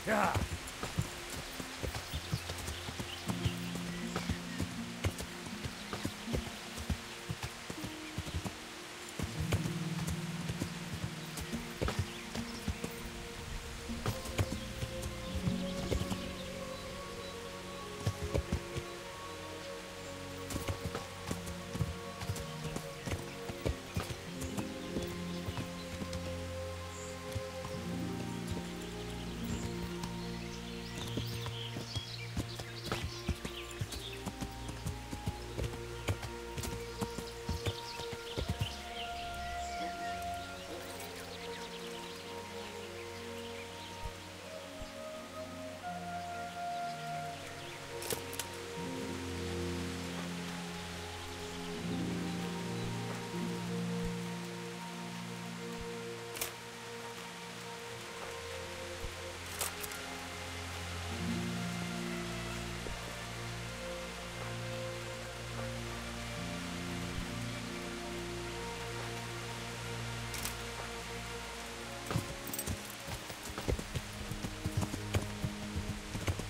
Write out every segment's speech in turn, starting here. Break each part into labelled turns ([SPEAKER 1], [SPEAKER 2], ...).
[SPEAKER 1] Yeah.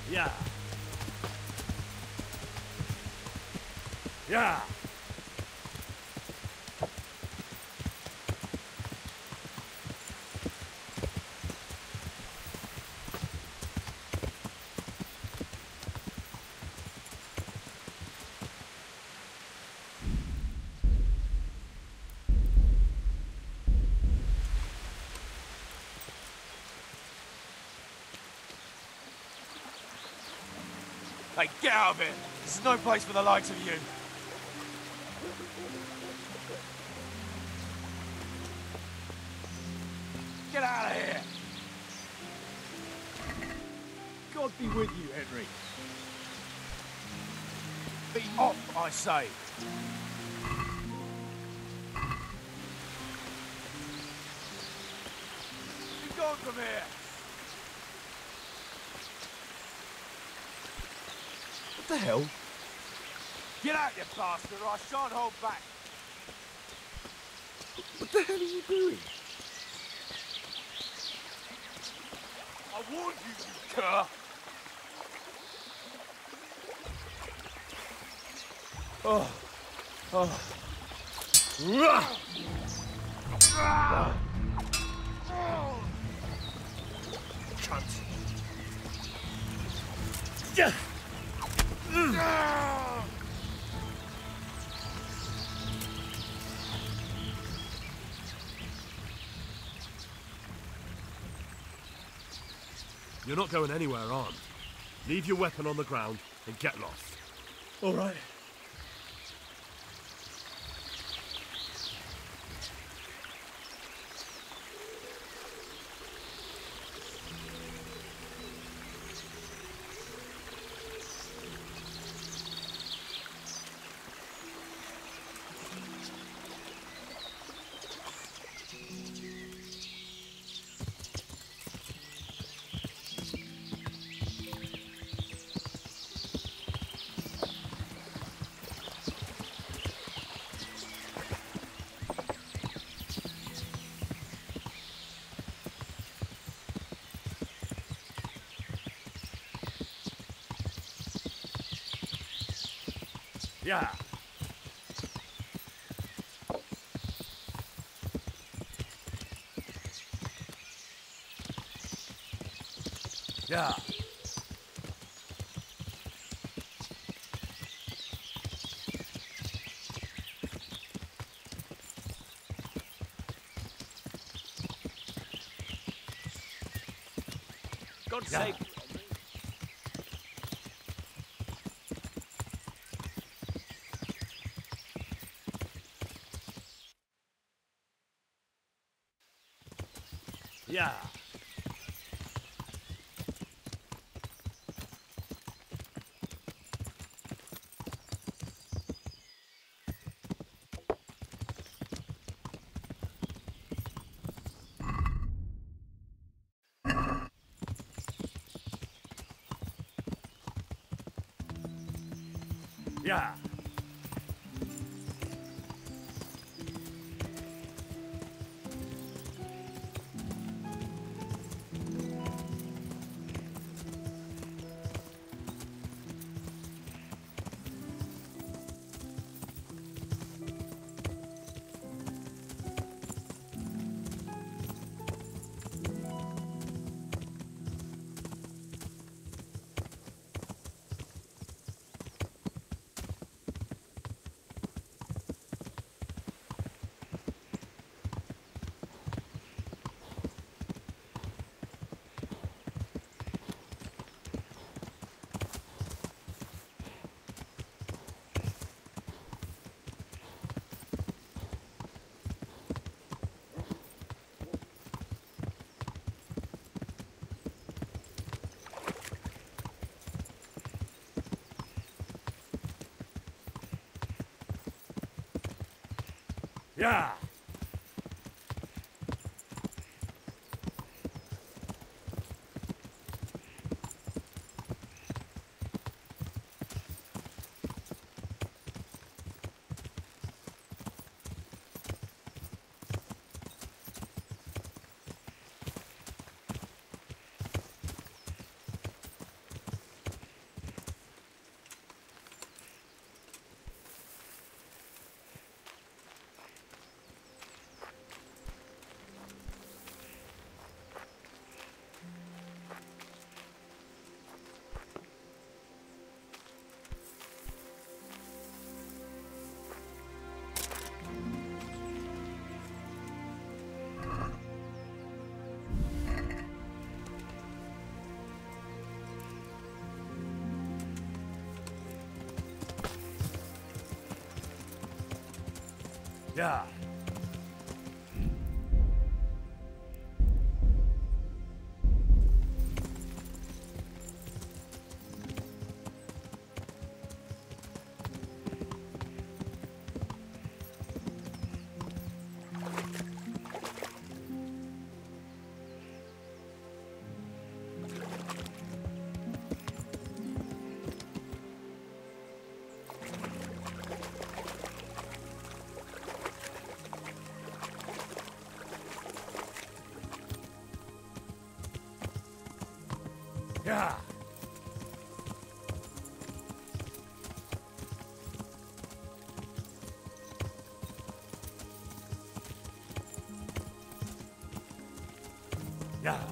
[SPEAKER 1] Yeah. Yeah.
[SPEAKER 2] Hey, get out of it! This is no place for the likes of you. Get out of here!
[SPEAKER 1] God be with you, Henry.
[SPEAKER 2] Be off, I say! Be gone from here!
[SPEAKER 1] What the hell?
[SPEAKER 2] Get out, you bastard, or I shan't hold back!
[SPEAKER 1] What the hell are you doing?
[SPEAKER 2] I warned you, you cur!
[SPEAKER 1] Oh. Oh.
[SPEAKER 2] Cunt!
[SPEAKER 1] Yeah.
[SPEAKER 3] You're not going anywhere armed. Leave your weapon on the ground and get lost.
[SPEAKER 1] All right.
[SPEAKER 3] Yeah.
[SPEAKER 1] Yeah.
[SPEAKER 2] God's
[SPEAKER 1] Yeah.
[SPEAKER 2] sake!
[SPEAKER 3] Yeah.
[SPEAKER 1] Yeah. Yeah. Yeah. Yeah. Yeah.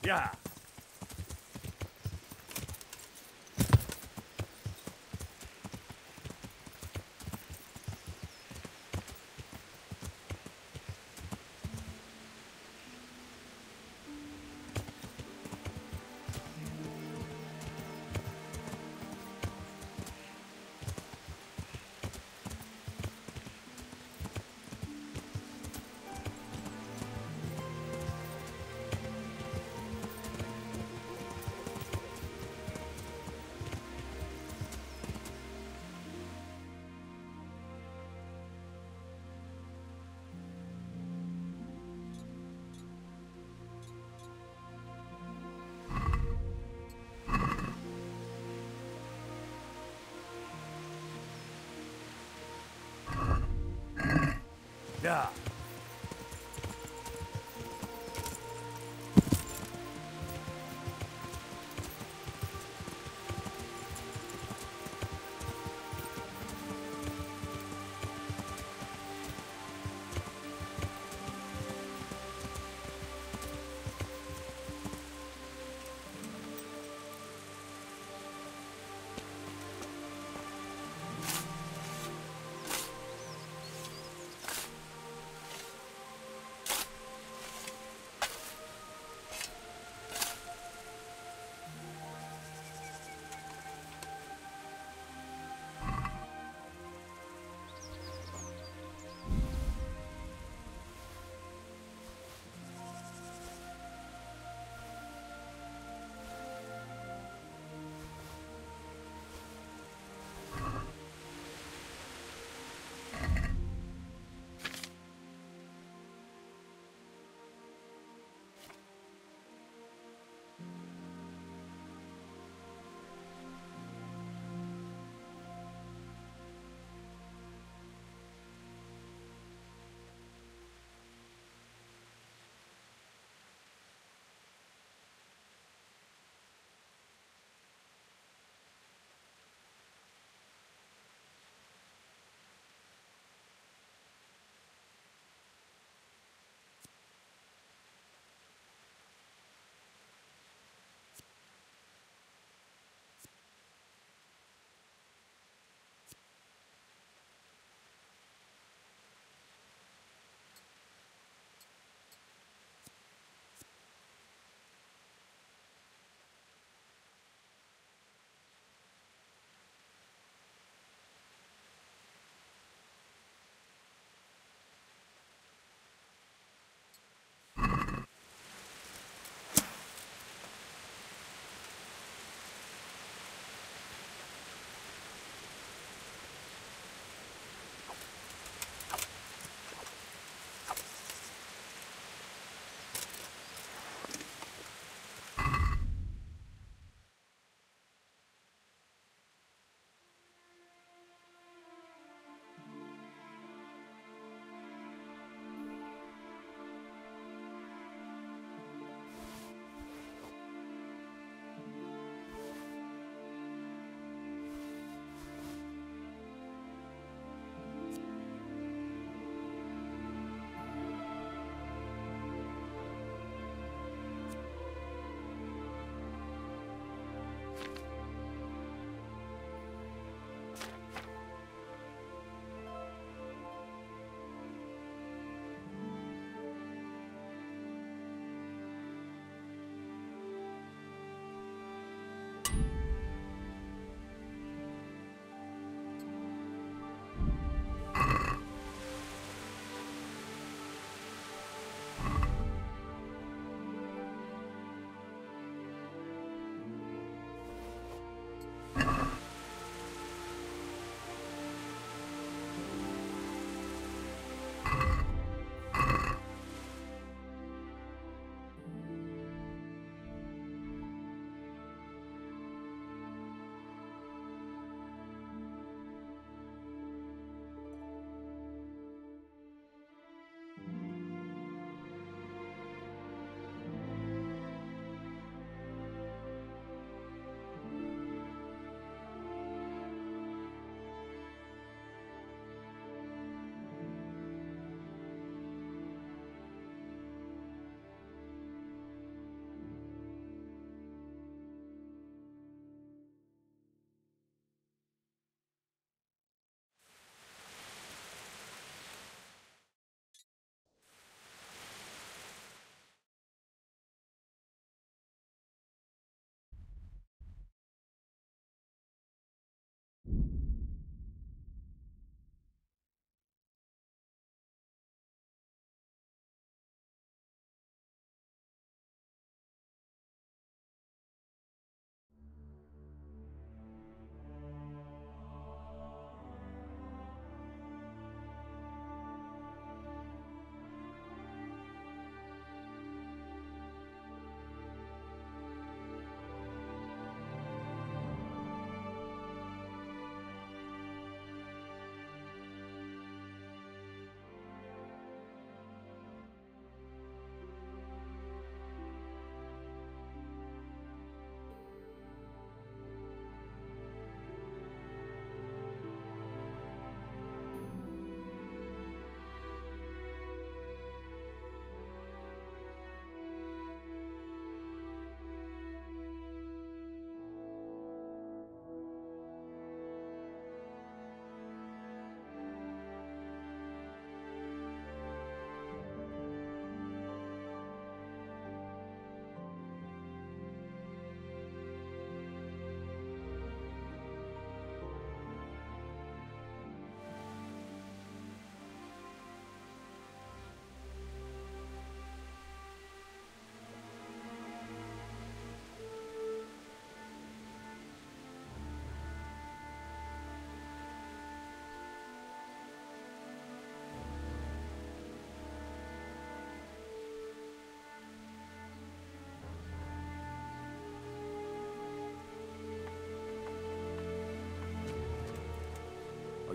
[SPEAKER 1] Yeah. Yeah.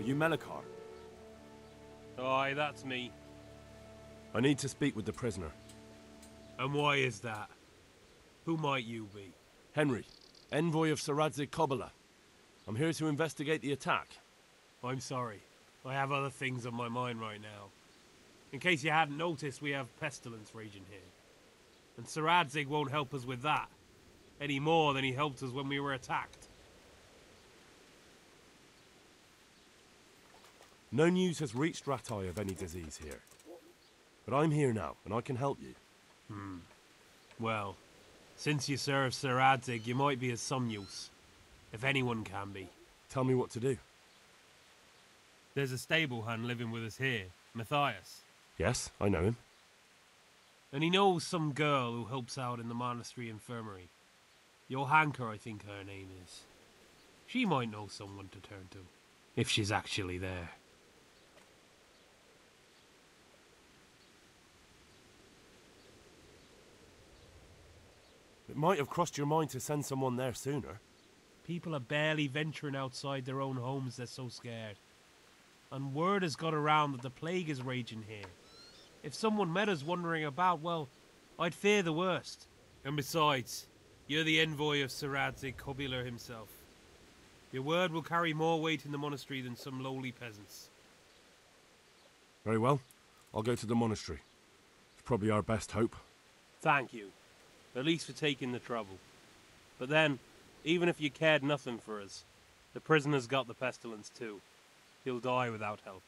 [SPEAKER 2] you Melikar?
[SPEAKER 4] Aye, that's me.
[SPEAKER 3] I need to speak with the prisoner.
[SPEAKER 4] And why is that? Who might you be?
[SPEAKER 3] Henry, envoy of Sir Radzig Kobyla. I'm here to investigate the attack.
[SPEAKER 4] I'm sorry. I have other things on my mind right now. In case you hadn't noticed, we have pestilence raging here. And Sir Radzig won't help us with that, any more than he helped us when we were attacked.
[SPEAKER 3] No news has reached Ratai of any disease here. But I'm here now, and I can help you.
[SPEAKER 4] Well, since you serve Sir Radzig, you might be of some use. If anyone can be.
[SPEAKER 3] Tell me what to do.
[SPEAKER 4] There's a stable hand living with us here, Matthias.
[SPEAKER 3] Yes, I know him.
[SPEAKER 4] And he knows some girl who helps out in the monastery infirmary. Johanka, I think her name is. She might know someone to turn to, if she's actually there.
[SPEAKER 3] It might have crossed your mind to send someone there sooner.
[SPEAKER 4] People are barely venturing outside their own homes, they're so scared. And word has got around that the plague is raging here. If someone met us wandering about, well, I'd fear the worst. And besides, you're the envoy of Sir Radzig Kobyla himself. Your word will carry more weight in the monastery than some lowly peasants.
[SPEAKER 3] Very well. I'll go to the monastery. It's probably our best hope.
[SPEAKER 4] Thank you. At least for taking the trouble. But then, even if you cared nothing for us, the prisoner's got the pestilence too. He'll die without help.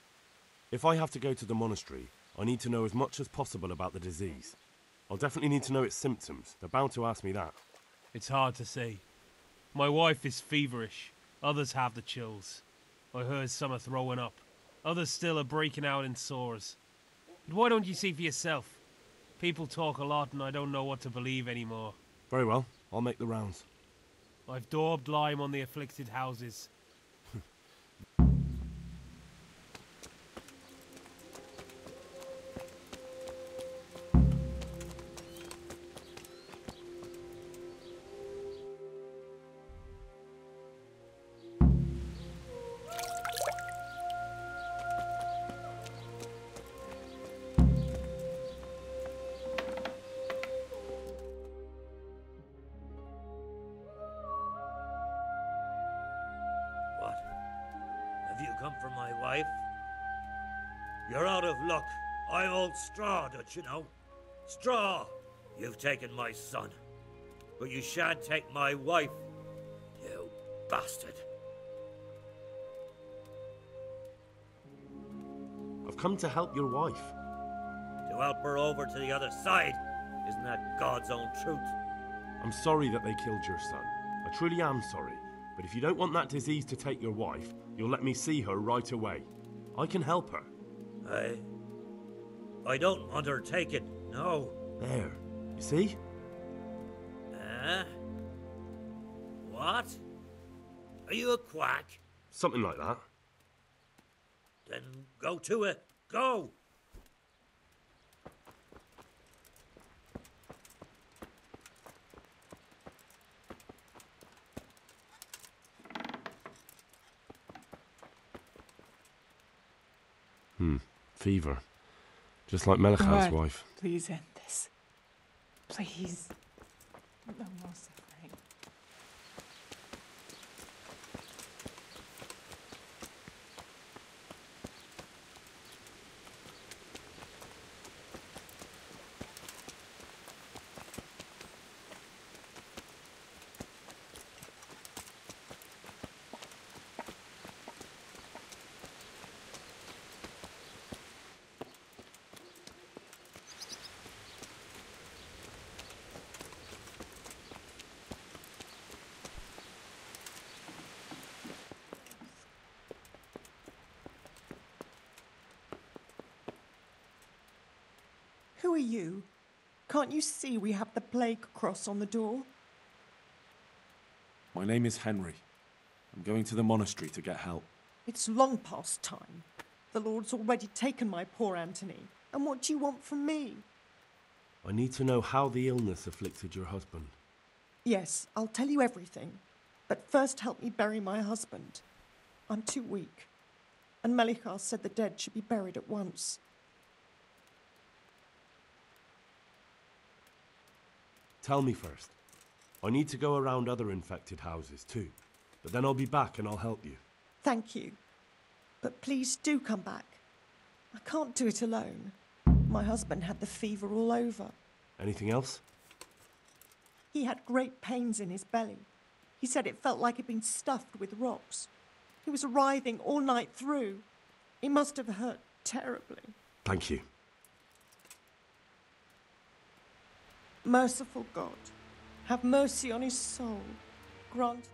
[SPEAKER 3] If I have to go to the monastery, I need to know as much as possible about the disease. I'll definitely need to know its symptoms. They're bound to ask me that.
[SPEAKER 4] It's hard to say. My wife is feverish. Others have the chills. I heard some are throwing up. Others still are breaking out in sores. But why don't you see for yourself? People talk a lot and I don't know what to believe anymore.
[SPEAKER 3] Very well. I'll make the rounds.
[SPEAKER 4] I've daubed lime on the afflicted houses.
[SPEAKER 1] What? Have you come for my wife? You're out of luck. I'm old Straw, don't you know? Straw! You've taken my son. But you shan't take my wife. You bastard.
[SPEAKER 3] I've come to help your wife.
[SPEAKER 1] To help her over to the other side. Isn't that God's own truth?
[SPEAKER 3] I'm sorry that they killed your son. I truly am sorry. But if you don't want that disease to take your wife, you'll let me see her right away. I can help her.
[SPEAKER 1] I don't want her taken, no.
[SPEAKER 3] There. You see?
[SPEAKER 1] Huh? What? Are you a quack?
[SPEAKER 3] Something like that.
[SPEAKER 1] Then go to it. Go!
[SPEAKER 3] Fever. Just like Melikhar's
[SPEAKER 5] Right.
[SPEAKER 3] wife.
[SPEAKER 5] Please end this. Please. No more suffering.
[SPEAKER 6] Who are you? Can't you see we have the plague cross on the door?
[SPEAKER 2] My name is Henry. I'm going to the monastery to get help.
[SPEAKER 6] It's long past time. The Lord's already taken my poor Anthony. And what do you want from me?
[SPEAKER 3] I need to know how the illness afflicted your husband.
[SPEAKER 6] Yes, I'll tell you everything. But first help me bury my husband. I'm too weak. and Melichar said the dead should be buried at once.
[SPEAKER 3] Tell me first. I need to go around other infected houses too, but then I'll be back and I'll help you.
[SPEAKER 6] Thank you. But please do come back. I can't do it alone. My husband had the fever all over.
[SPEAKER 3] Anything else?
[SPEAKER 6] He had great pains in his belly. He said it felt like it'd been stuffed with rocks. He was writhing all night through. It must have hurt terribly.
[SPEAKER 3] Thank you.
[SPEAKER 6] Merciful God, have mercy on his soul. Grant...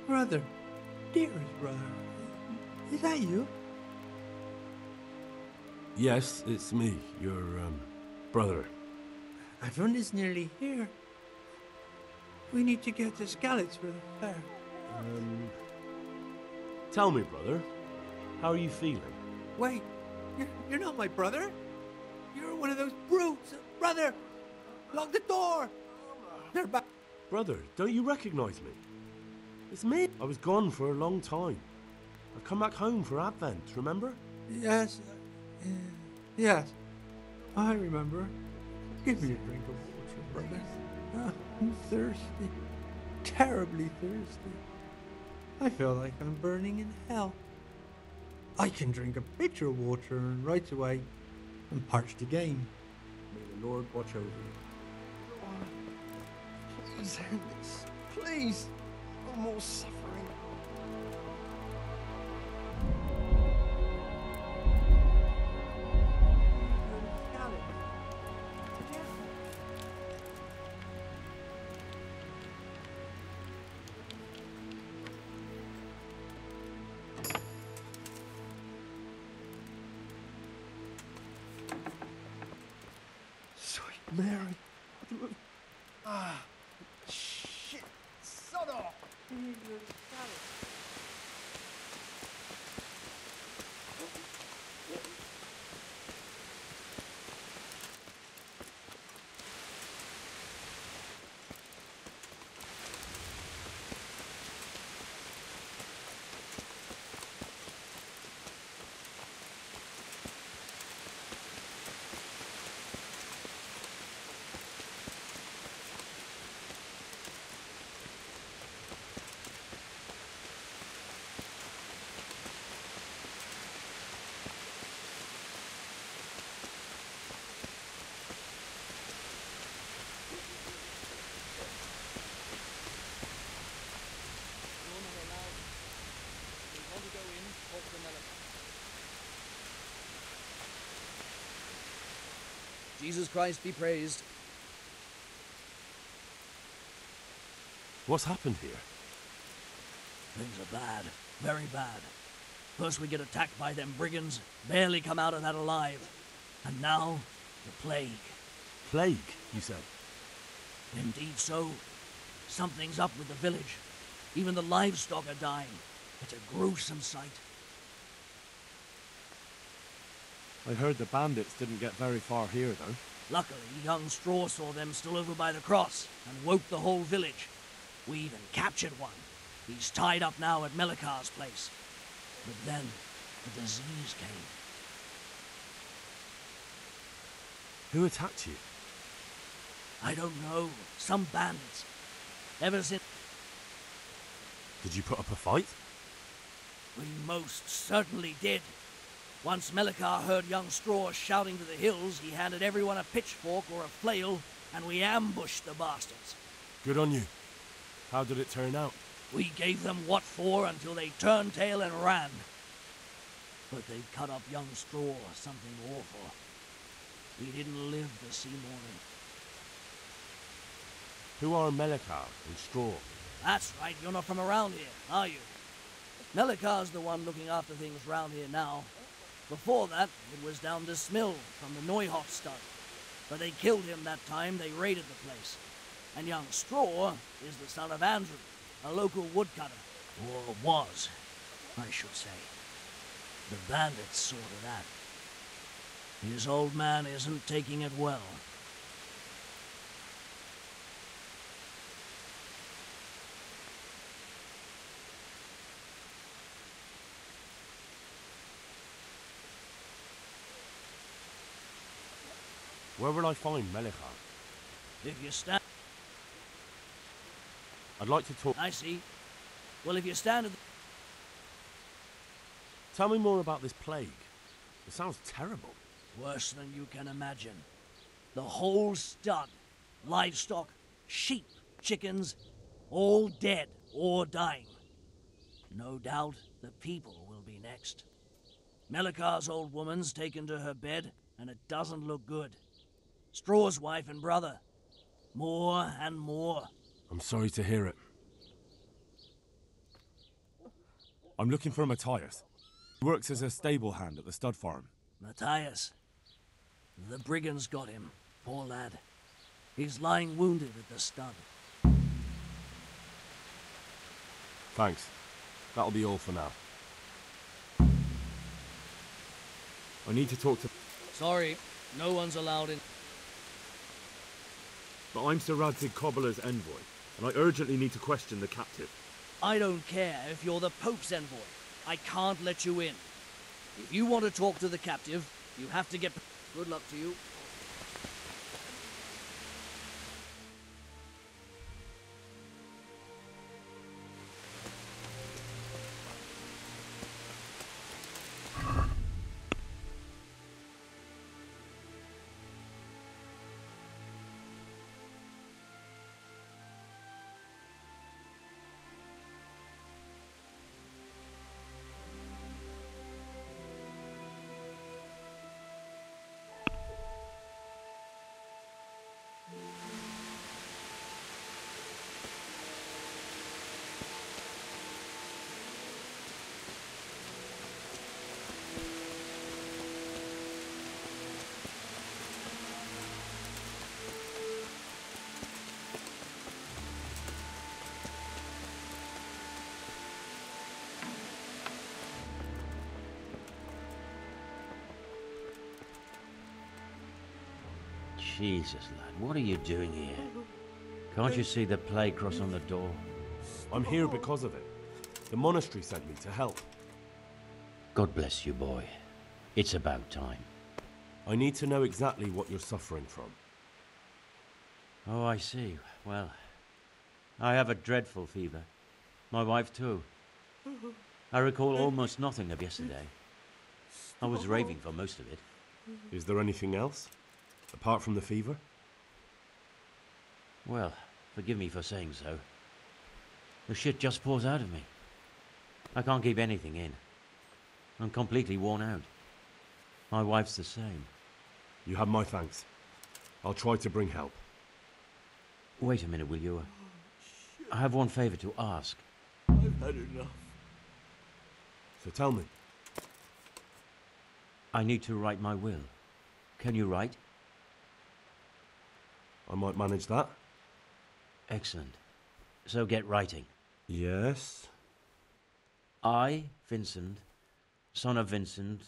[SPEAKER 7] Brother, dearest brother, is that you?
[SPEAKER 3] Yes, it's me, your, brother.
[SPEAKER 7] Everyone is nearly here. We need to get to Skalitz for the fair.
[SPEAKER 3] Tell me, brother, how are you feeling?
[SPEAKER 7] Wait, you're not my brother? You're one of those brutes! Brother! Lock the door! They're back.
[SPEAKER 3] Brother, don't you recognize me? It's me. I was gone for a long time. I've come back home for Advent, remember?
[SPEAKER 7] Yes, yes, I remember. Give me a drink of water, brother. I'm thirsty, terribly thirsty. I feel like I'm burning in hell. I can drink a pitcher of water and right away I'm parched again.
[SPEAKER 3] May the Lord watch over you.
[SPEAKER 6] Please end this. Please. No more suffering.
[SPEAKER 7] Sweet Mary.
[SPEAKER 2] Shit! Son off!
[SPEAKER 8] Jesus Christ be praised.
[SPEAKER 3] What's happened here?
[SPEAKER 8] Things are bad. Very bad. First we get attacked by them brigands, barely come out of that alive. And now, the plague.
[SPEAKER 3] Plague, you said?
[SPEAKER 8] Indeed so. Something's up with the village. Even the livestock are dying. It's a gruesome sight.
[SPEAKER 9] I heard the bandits didn't get very far here, though.
[SPEAKER 8] Luckily, young Straw saw them still over by the cross and woke the whole village. We even captured one. He's tied up now at Melikar's place. But then, the disease came.
[SPEAKER 3] Who attacked you?
[SPEAKER 8] I don't know. Some bandits. Ever since...
[SPEAKER 3] Did you put up a fight?
[SPEAKER 8] We most certainly did. Once Melikar heard young Straw shouting to the hills, he handed everyone a pitchfork or a flail, and we ambushed the bastards.
[SPEAKER 3] Good on you. How did it turn out?
[SPEAKER 8] We gave them what for until they turned tail and ran. But they cut up young Straw, something awful. He didn't live to see morning.
[SPEAKER 3] Who are Melikar and Straw?
[SPEAKER 8] That's right, you're not from around here, are you? Melikar's the one looking after things round here now. Before that, it was down to Smill from the Neuhoff stud. But they killed him that time they raided the place. And young Straw is the son of Andrew, a local woodcutter. Or was, I should say. The bandits saw to that. His old man isn't taking it well.
[SPEAKER 3] Where will I find Melikar?
[SPEAKER 8] If you stand...
[SPEAKER 3] I'd like to talk...
[SPEAKER 8] I see. Well, if you stand at the...
[SPEAKER 3] Tell me more about this plague. It sounds terrible.
[SPEAKER 8] Worse than you can imagine. The whole stud, livestock, sheep, chickens, all dead or dying. No doubt the people will be next. Melikar's old woman's taken to her bed, and it doesn't look good. Straw's wife and brother. More and more.
[SPEAKER 3] I'm sorry to hear it.
[SPEAKER 9] I'm looking for Matthias. He works as a stable hand at the stud farm.
[SPEAKER 8] Matthias. The brigands got him. Poor lad. He's lying wounded at the stud.
[SPEAKER 3] Thanks. That'll be all for now.
[SPEAKER 9] I need to talk to...
[SPEAKER 8] Sorry, no one's allowed in.
[SPEAKER 9] But I'm Sir Radzig Cobbler's envoy, and I urgently need to question the captive.
[SPEAKER 8] I don't care if you're the Pope's envoy. I can't let you in. If you want to talk to the captive, you have to get... Good luck to you.
[SPEAKER 10] Jesus, lad, what are you doing here? Can't you see the plague cross on the door?
[SPEAKER 3] I'm here because of it. The monastery sent me to help.
[SPEAKER 10] God bless you, boy. It's about time.
[SPEAKER 3] I need to know exactly what you're suffering from.
[SPEAKER 10] Oh, I see. Well, I have a dreadful fever. My wife, too. I recall almost nothing of yesterday. I was raving for most of it.
[SPEAKER 3] Is there anything else? Apart from the fever?
[SPEAKER 10] Well, forgive me for saying so. The shit just pours out of me. I can't keep anything in. I'm completely worn out. My wife's the same.
[SPEAKER 3] You have my thanks. I'll try to bring help.
[SPEAKER 10] Wait a minute, will you? I have one favor to ask.
[SPEAKER 7] I've had enough.
[SPEAKER 3] So tell me.
[SPEAKER 10] I need to write my will. Can you write?
[SPEAKER 3] I might manage that.
[SPEAKER 10] Excellent. So get writing.
[SPEAKER 3] Yes.
[SPEAKER 10] I, Vincent, son of Vincent,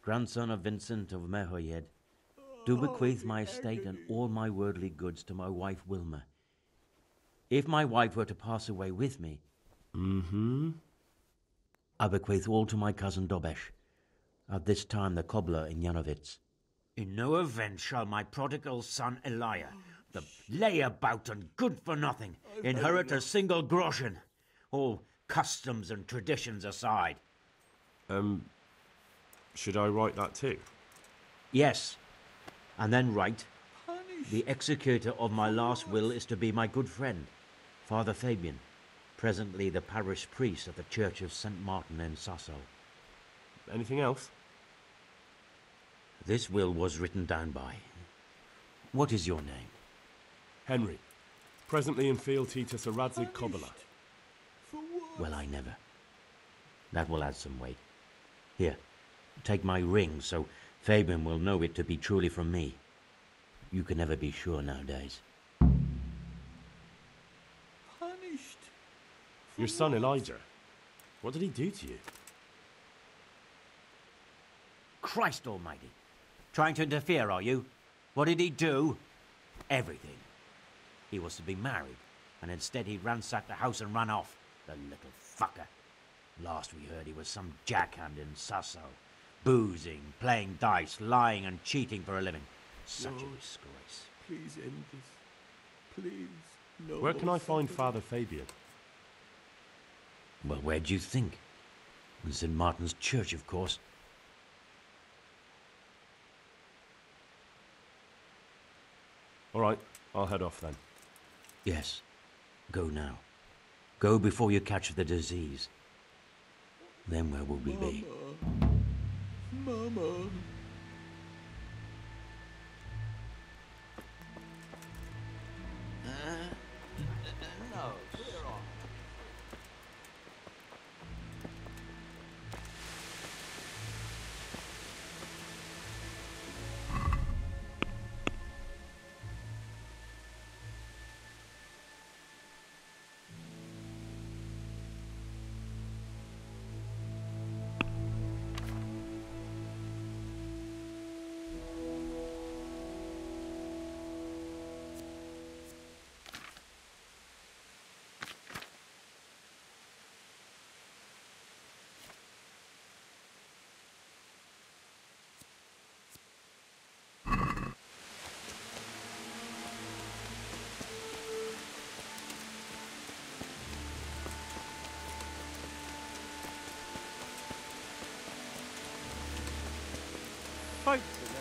[SPEAKER 10] grandson of Vincent of Mehoyed, do bequeath my estate and all my worldly goods to my wife Wilma. If my wife were to pass away with me, I bequeath all to my cousin Dobesh, at this time the cobbler in Janovitz. In no event shall my prodigal son Elia, the layabout and good-for-nothing, inherit a single groschen, all customs and traditions aside.
[SPEAKER 3] Should I write that too?
[SPEAKER 10] Yes, and then write, the executor of my last will is to be my good friend, Father Fabian, presently the parish priest at the Church of St. Martin in Sasso.
[SPEAKER 3] Anything else?
[SPEAKER 10] This will was written down by. What is your name?
[SPEAKER 3] Henry. Presently in fealty to Sir Radzig Kobyla.
[SPEAKER 10] Well, I never. That will add some weight. Here, take my ring so Fabian will know it to be truly from me. You can never be sure nowadays.
[SPEAKER 7] Punished.
[SPEAKER 3] Your son Elijah. What did he do to you?
[SPEAKER 10] Christ almighty. Trying to interfere, are you? What did he do? Everything. He was to be married, and instead he ransacked the house and ran off. The little fucker. Last we heard he was some jackhand in Sasso. Boozing, playing dice, lying and cheating for a living. Such a disgrace.
[SPEAKER 7] Please end this. Please. No.
[SPEAKER 3] Where can I find Father Fabian?
[SPEAKER 10] Well, where do you think? In St. Martin's Church, of course.
[SPEAKER 3] All right, I'll head off then.
[SPEAKER 10] Yes. Go now. Go before you catch the disease. Then where will we be?
[SPEAKER 7] Mama.
[SPEAKER 8] No, clear off.
[SPEAKER 2] Fight today.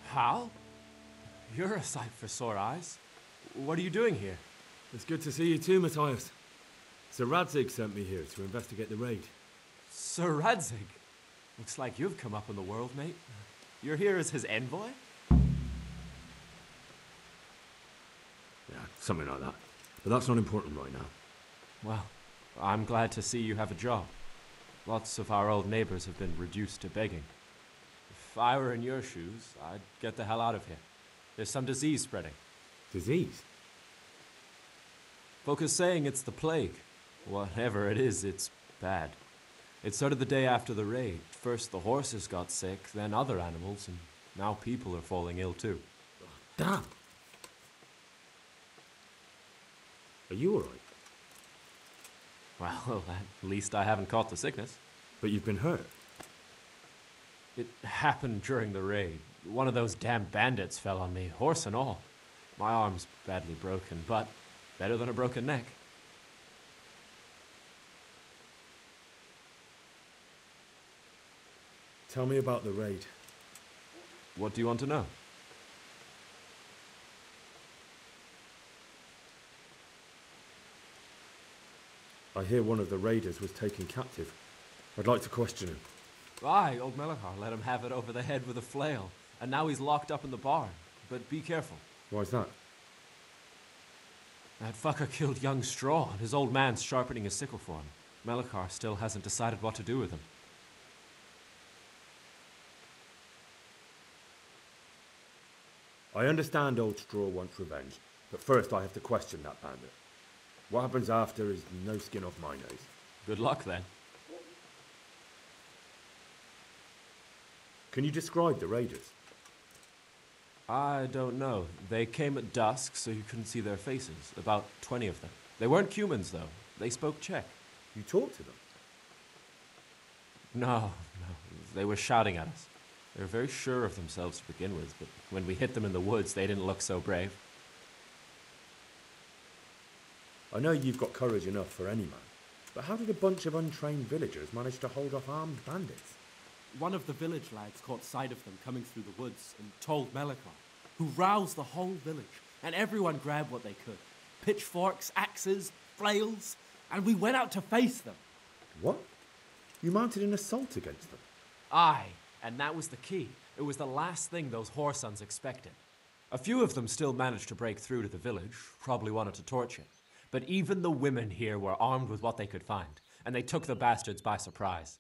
[SPEAKER 11] Hal? You're a sight for sore eyes. What are you doing here?
[SPEAKER 3] It's good to see you too, Matthias. Sir Radzig sent me here to investigate the raid.
[SPEAKER 11] Sir Radzig? Looks like you've come up in the world, mate. You're here as his envoy?
[SPEAKER 3] Yeah, something like that. But that's not important right now.
[SPEAKER 11] Well, I'm glad to see you have a job. Lots of our old neighbors have been reduced to begging. If I were in your shoes, I'd get the hell out of here. There's some disease spreading.
[SPEAKER 3] Disease?
[SPEAKER 11] Folk are saying it's the plague. Whatever it is, it's bad. It started the day after the raid. First the horses got sick, then other animals, and now people are falling ill too.
[SPEAKER 3] Oh, damn! Are you alright?
[SPEAKER 11] Well, at least I haven't caught the sickness.
[SPEAKER 3] But you've been hurt?
[SPEAKER 11] It happened during the raid. One of those damn bandits fell on me, horse and all. My arm's badly broken, but better than a broken neck.
[SPEAKER 3] Tell me about the raid.
[SPEAKER 11] What do you want to know?
[SPEAKER 3] I hear one of the raiders was taken captive. I'd like to question him.
[SPEAKER 11] Aye, old Melikar let him have it over the head with a flail, and now he's locked up in the barn. But be careful.
[SPEAKER 3] Why's that?
[SPEAKER 11] That fucker killed young Straw, and his old man's sharpening his sickle for him. Melikar still hasn't decided what to do with him.
[SPEAKER 3] I understand old Straw wants revenge, but first I have to question that bandit. What happens after is no skin off my nose.
[SPEAKER 11] Good luck, then.
[SPEAKER 3] Can you describe the raiders?
[SPEAKER 11] I don't know. They came at dusk, so you couldn't see their faces. About 20 of them. They weren't humans, though. They spoke Czech.
[SPEAKER 3] You talked to them?
[SPEAKER 11] No. They were shouting at us. They were very sure of themselves to begin with, but when we hit them in the woods, they didn't look so brave.
[SPEAKER 3] I know you've got courage enough for any man, but how did a bunch of untrained villagers manage to hold off armed bandits?
[SPEAKER 12] One of the village lads caught sight of them coming through the woods and told Melikar, who roused the whole village, and everyone grabbed what they could. Pitchforks, axes, flails, and we went out to face them.
[SPEAKER 3] What? You mounted an assault against them?
[SPEAKER 11] Aye, and that was the key. It was the last thing those whoresons expected. A few of them still managed to break through to the village, probably wanted to torch it. But even the women here were armed with what they could find, and they took the bastards by surprise.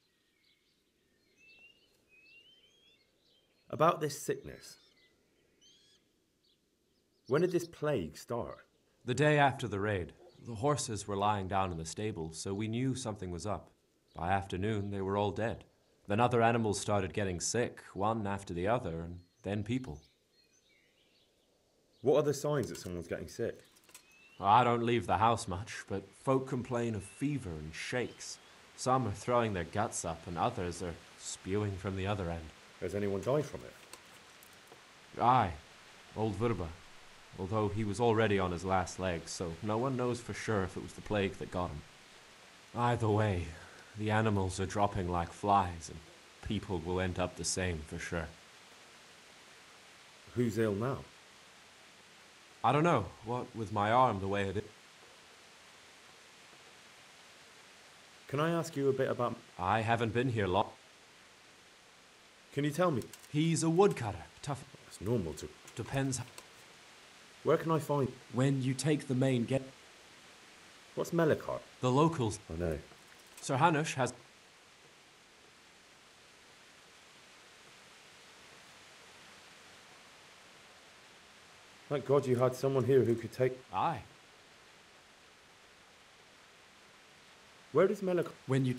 [SPEAKER 3] About this sickness. When did this plague start?
[SPEAKER 11] The day after the raid. The horses were lying down in the stable, so we knew something was up. By afternoon, they were all dead. Then other animals started getting sick, one after the other, and then people.
[SPEAKER 3] What are the signs that someone's getting sick?
[SPEAKER 11] I don't leave the house much, but folk complain of fever and shakes. Some are throwing their guts up, and others are spewing from the other end.
[SPEAKER 3] Has anyone died from it?
[SPEAKER 11] Aye, old Verba. Although he was already on his last legs, so no one knows for sure if it was the plague that got him. Either way, the animals are dropping like flies, and people will end up the same for sure.
[SPEAKER 3] Who's ill now?
[SPEAKER 11] I don't know. What with my arm the way it is.
[SPEAKER 3] Can I ask you a bit about...
[SPEAKER 11] I haven't been here long.
[SPEAKER 3] Can you tell me?
[SPEAKER 11] He's a woodcutter. Tough.
[SPEAKER 3] It's normal to...
[SPEAKER 11] Depends.
[SPEAKER 3] Where can I find...
[SPEAKER 11] When you take the main gate...
[SPEAKER 3] What's Melikar?
[SPEAKER 11] The locals.
[SPEAKER 3] I know.
[SPEAKER 11] Sir Hanush has...
[SPEAKER 3] Thank God you had someone here who could take...
[SPEAKER 11] Aye.
[SPEAKER 3] Where does Melikar...
[SPEAKER 11] When you...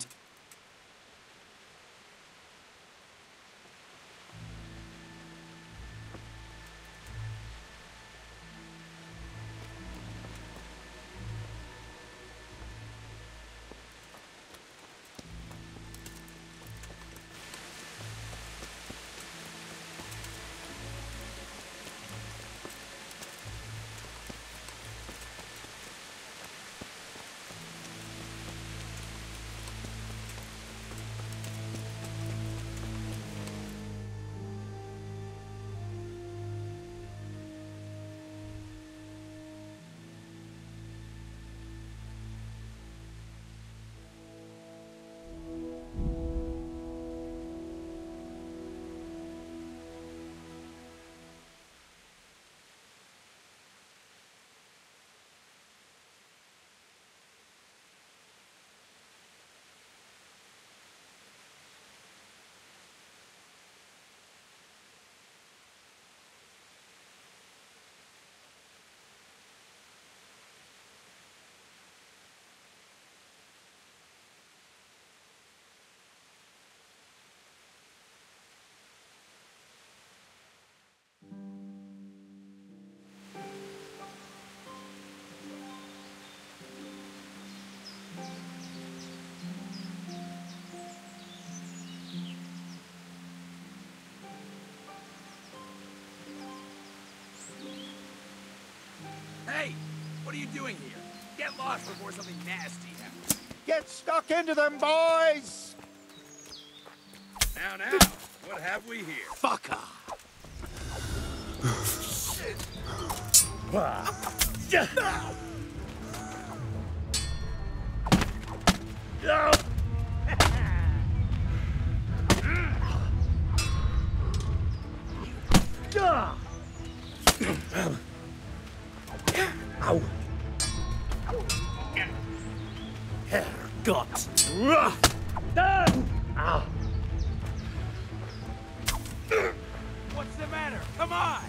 [SPEAKER 2] Hey, what are you doing here? Get lost before something nasty happens.
[SPEAKER 13] Get stuck into them, boys!
[SPEAKER 2] Now, what have we here?
[SPEAKER 13] Fucker!
[SPEAKER 8] Herrgott!
[SPEAKER 2] What's the matter? Come on!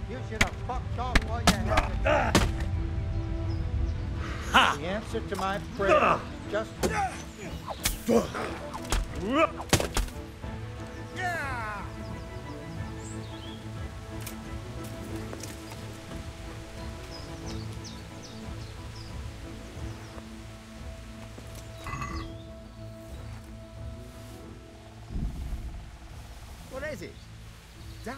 [SPEAKER 13] You should have fucked off while you had it. The answer to my prayer is just... Yeah! What is it? Damn.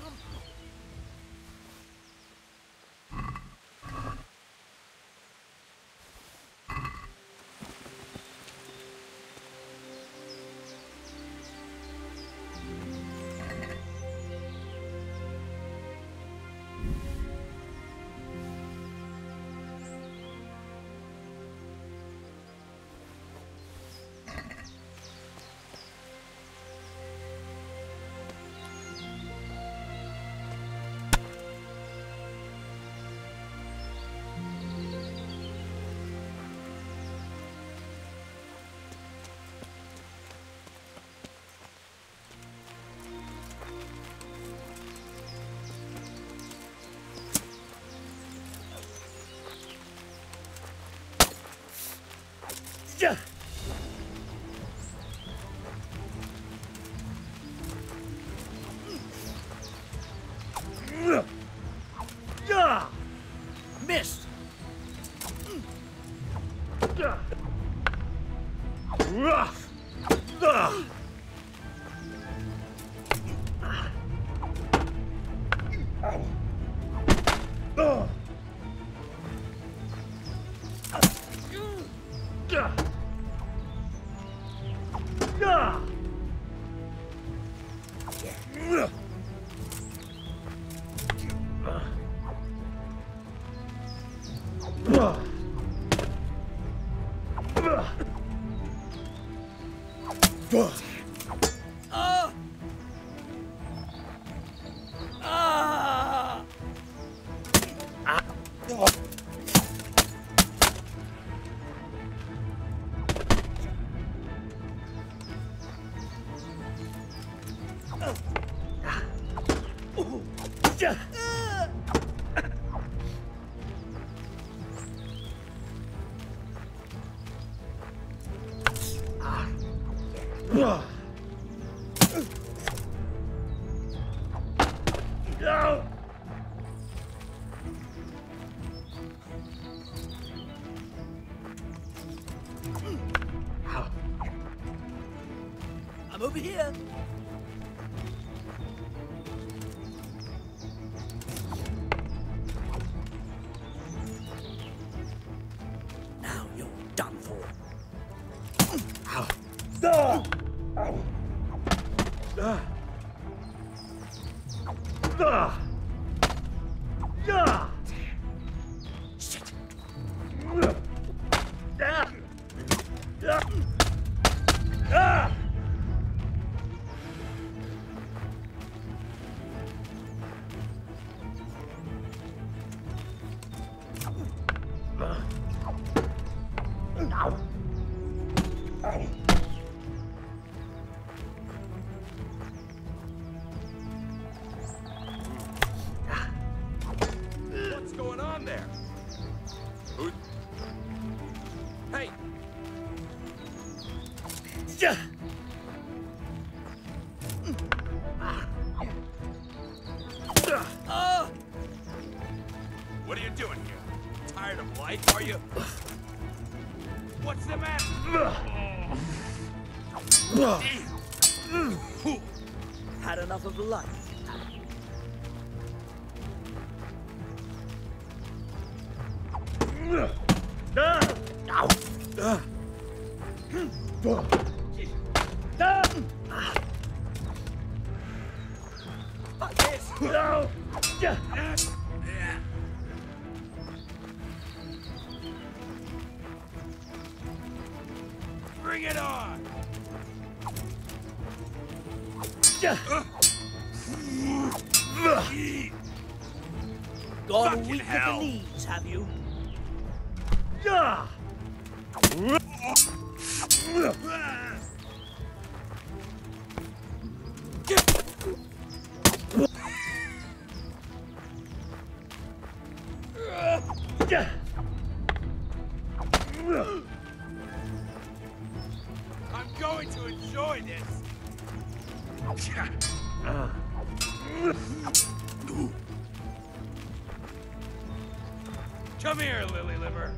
[SPEAKER 8] Missed! I'm over here. Now you're done for. Shit.
[SPEAKER 2] What's going on there? Who? Hey! What are you doing here? Tired of life, are you? What's the matter?
[SPEAKER 8] Had enough of life.
[SPEAKER 2] Bring it on!
[SPEAKER 8] Gone weak at the knees, have you?
[SPEAKER 2] I'm going to enjoy this! Come here, Lily Liver!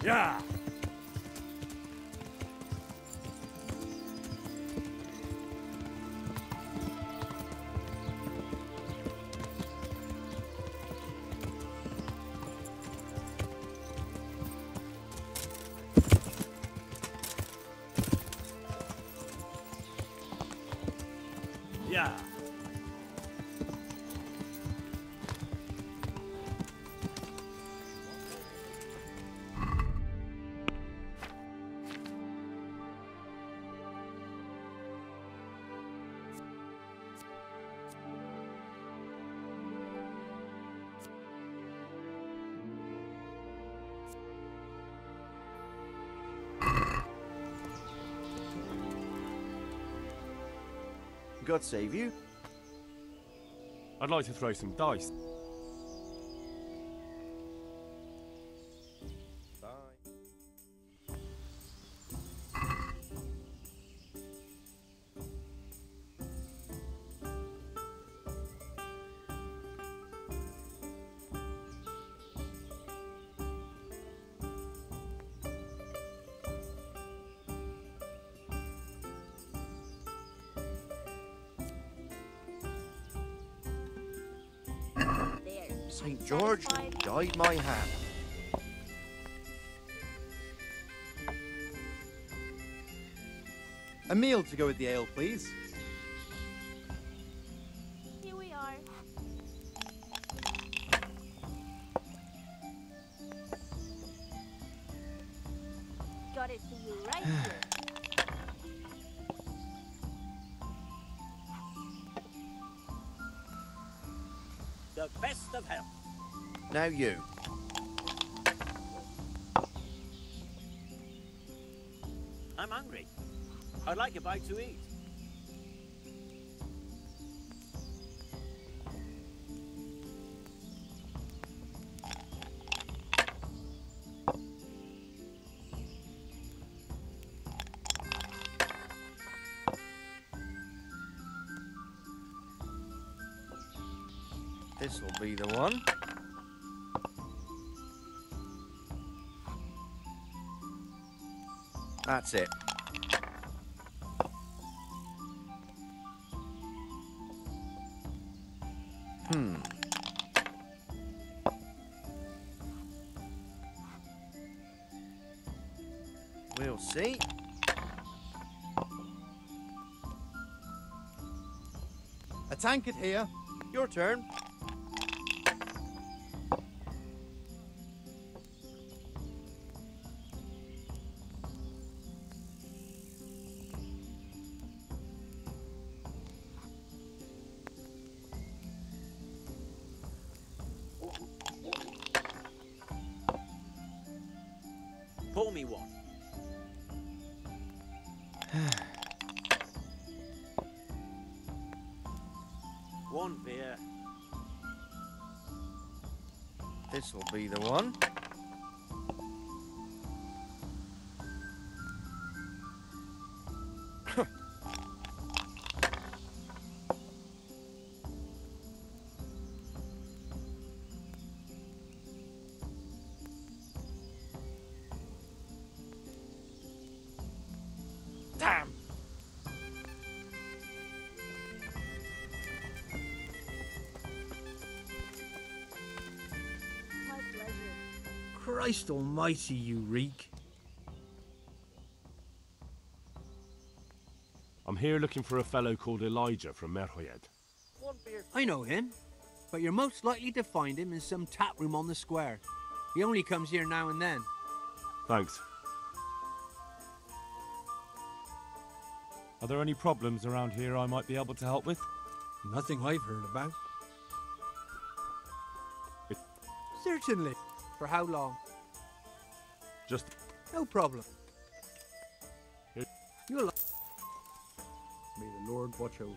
[SPEAKER 1] Yeah.
[SPEAKER 14] God save you.
[SPEAKER 3] I'd like to throw some dice.
[SPEAKER 14] St. George guide my hand. A meal to go with the ale, please.
[SPEAKER 15] Here we are. Got it for you right here.
[SPEAKER 1] The best of health.
[SPEAKER 14] Now you.
[SPEAKER 1] I'm hungry. I'd like a bite to eat.
[SPEAKER 14] This'll be the one. That's it. We'll see. A tankard here. Your turn.
[SPEAKER 1] Pour me one. One beer.
[SPEAKER 14] This'll be the one. Damn!
[SPEAKER 15] My pleasure.
[SPEAKER 7] Christ almighty, you reek.
[SPEAKER 3] I'm here looking for a fellow called Elijah from Merhoyed.
[SPEAKER 7] I know him, but you're most likely to find him in some tap room on the square. He only comes here now and then.
[SPEAKER 3] Thanks.
[SPEAKER 9] Are there any problems around here I might be able to help with?
[SPEAKER 7] Nothing I've heard about. Certainly. For how long?
[SPEAKER 3] Just...
[SPEAKER 7] No problem.
[SPEAKER 3] Here.
[SPEAKER 7] You'll... May the Lord watch over you.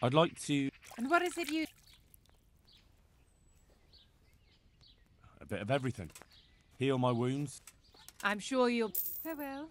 [SPEAKER 9] I'd like to...
[SPEAKER 5] And what is it you...
[SPEAKER 9] a bit of everything. Heal my wounds.
[SPEAKER 5] I'm sure you'll... Farewell.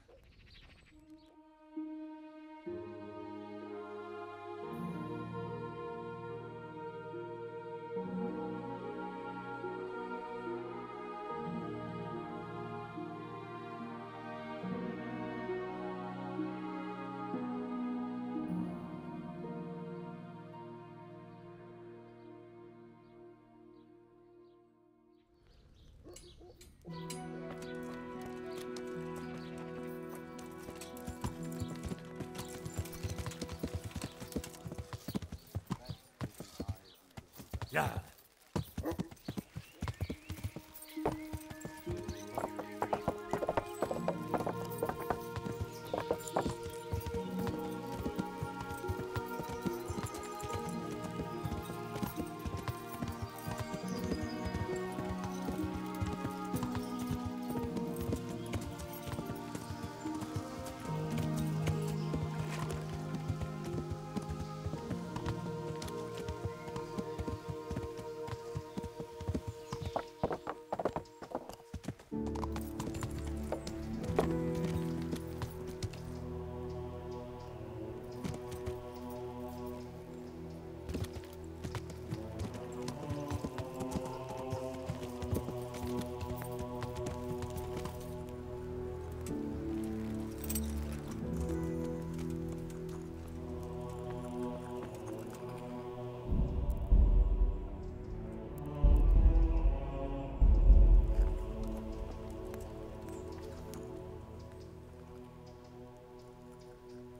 [SPEAKER 1] Yeah.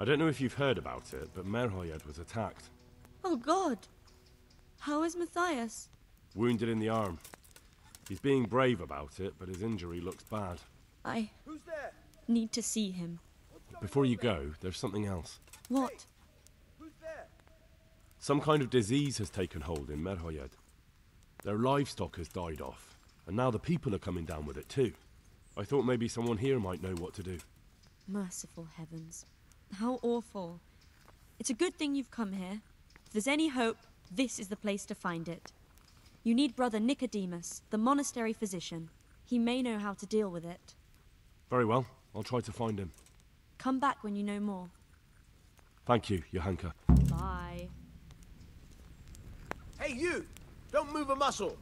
[SPEAKER 3] I don't know if you've heard about it, but Merhoyed was attacked.
[SPEAKER 16] Oh God! How is Matthias?
[SPEAKER 3] Wounded in the arm. He's being brave about it, but his injury looks bad.
[SPEAKER 16] I... need to see him.
[SPEAKER 3] Before you go, there's something else.
[SPEAKER 16] What?
[SPEAKER 3] Some kind of disease has taken hold in Merhoyed. Their livestock has died off, and now the people are coming down with it too. I thought maybe someone here might know what to do.
[SPEAKER 16] Merciful heavens. How awful. It's a good thing you've come here. If there's any hope, this is the place to find it. You need Brother Nicodemus, the monastery physician. He may know how to deal with it.
[SPEAKER 3] Very well. I'll try to find him.
[SPEAKER 16] Come back when you know more.
[SPEAKER 3] Thank you, Johanka.
[SPEAKER 16] Bye.
[SPEAKER 14] Hey, you! Don't move a muscle!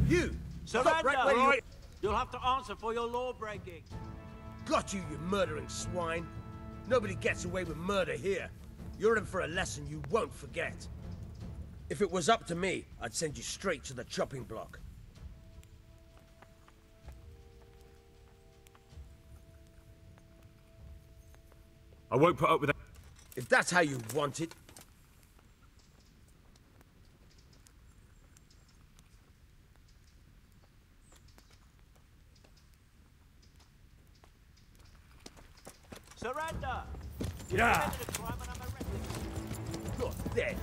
[SPEAKER 14] You! Stop
[SPEAKER 10] Surrender!
[SPEAKER 14] right where you...
[SPEAKER 10] You'll have to answer for your law breaking.
[SPEAKER 14] Got you, you murdering swine! Nobody gets away with murder here. You're in for a lesson you won't forget. If it was up to me, I'd send you straight to the chopping block.
[SPEAKER 3] I won't put up with it.
[SPEAKER 14] If that's how you want it.
[SPEAKER 10] Surrender!
[SPEAKER 14] Yeah.
[SPEAKER 10] You've committed a crime and I'm arresting you.
[SPEAKER 14] You're dead.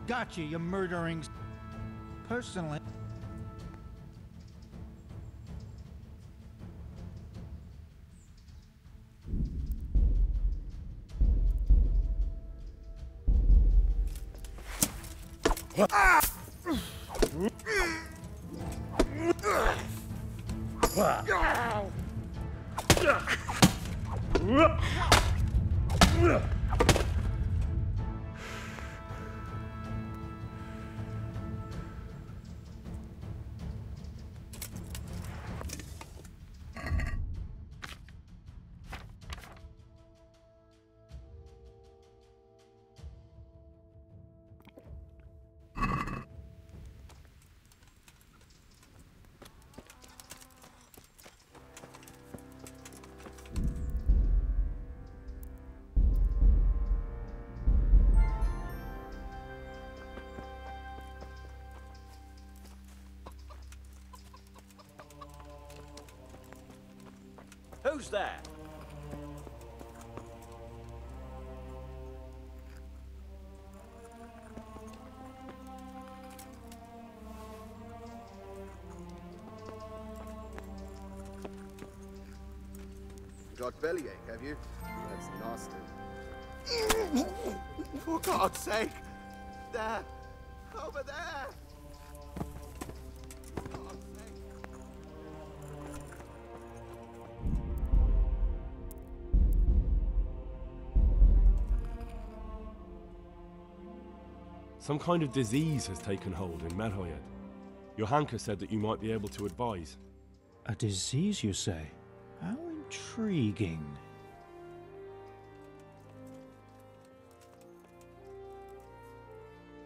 [SPEAKER 13] Gotcha, you murdering... Personally...
[SPEAKER 17] Who's there?
[SPEAKER 18] Got bellyache, have you? That's nasty. For God's sake! There! Over there!
[SPEAKER 3] Some kind of disease has taken hold in Merhoyed. Johanka said that you might be able to advise.
[SPEAKER 19] A disease, you say? How intriguing.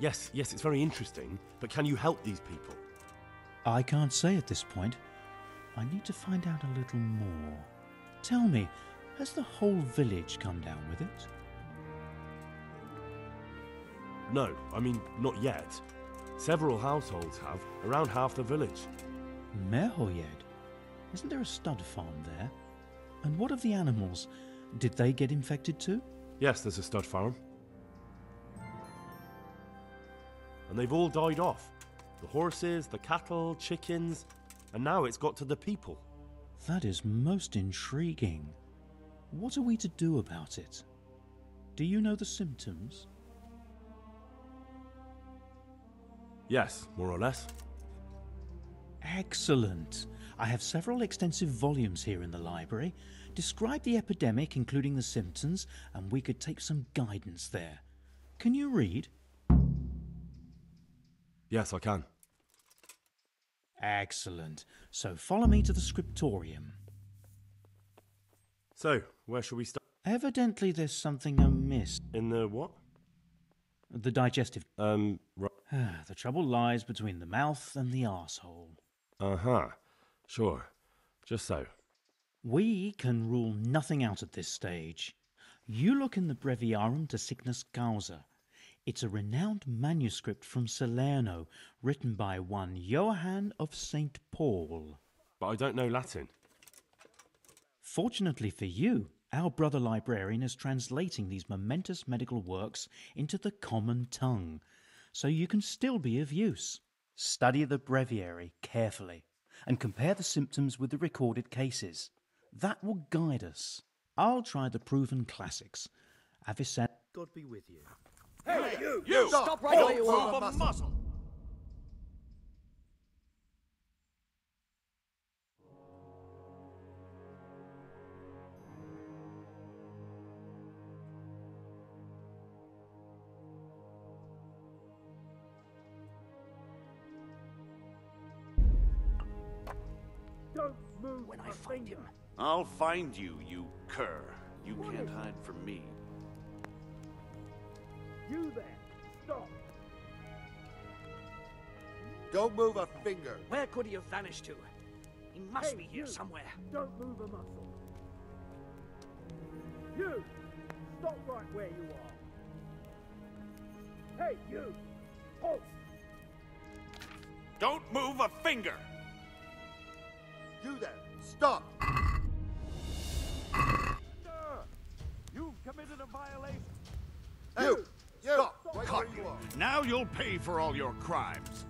[SPEAKER 3] Yes, it's very interesting, but can you help these people?
[SPEAKER 19] I can't say at this point. I need to find out a little more. Tell me, has the whole village come down with it?
[SPEAKER 3] No, I mean, not yet. Several households have, around half the village.
[SPEAKER 19] Merhoyed? Isn't there a stud farm there? And what of the animals? Did they get infected too?
[SPEAKER 3] Yes, there's a stud farm. And they've all died off. The horses, the cattle, chickens, and now it's got to the people.
[SPEAKER 19] That is most intriguing. What are we to do about it? Do you know the symptoms?
[SPEAKER 3] Yes, more or less.
[SPEAKER 19] Excellent. I have several extensive volumes here in the library. Describe the epidemic, including the symptoms, and we could take some guidance there. Can you read?
[SPEAKER 3] Yes, I can.
[SPEAKER 19] Excellent. So follow me to the scriptorium.
[SPEAKER 3] So, where shall we start?
[SPEAKER 19] Evidently there's something amiss.
[SPEAKER 3] In the what?
[SPEAKER 19] The digestive...
[SPEAKER 3] Right.
[SPEAKER 19] The trouble lies between the mouth and the arsehole.
[SPEAKER 3] Uh-huh. Sure. Just so.
[SPEAKER 19] We can rule nothing out at this stage. You look in the Breviarum de Sickness Causa. It's a renowned manuscript from Salerno, written by one Johann of St. Paul.
[SPEAKER 3] But I don't know Latin.
[SPEAKER 19] Fortunately for you, our brother librarian is translating these momentous medical works into the common tongue, so you can still be of use. Study the breviary carefully and compare the symptoms with the recorded cases. That will guide us. I'll try the proven classics. Avicenna.
[SPEAKER 18] God be with you.
[SPEAKER 2] Hey, you! Stop right where you are! Move a muscle!
[SPEAKER 20] Don't move when I find him.
[SPEAKER 21] I'll find you, you cur. You can't hide from me.
[SPEAKER 20] You there! Stop!
[SPEAKER 18] Don't move a finger.
[SPEAKER 8] Where could he have vanished to? He must be here somewhere.
[SPEAKER 20] Don't move a muscle. You! Stop right where you are. Hey, you! Halt!
[SPEAKER 21] Don't move a finger!
[SPEAKER 18] You there! Stop!
[SPEAKER 20] You've committed a violation.
[SPEAKER 18] You! Stop! Right
[SPEAKER 21] Caught
[SPEAKER 18] where you are.
[SPEAKER 21] Now you'll pay for all your crimes.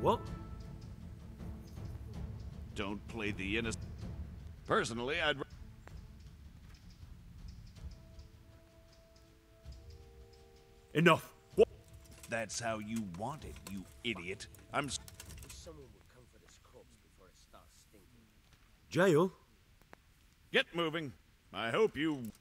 [SPEAKER 12] What?
[SPEAKER 21] Don't play the innocent. Personally, I'd...
[SPEAKER 12] Enough.
[SPEAKER 21] What? That's how you want it, you idiot.
[SPEAKER 14] Someone would come for this corpse before it starts stinking.
[SPEAKER 12] Jail?
[SPEAKER 21] Get moving. I hope you...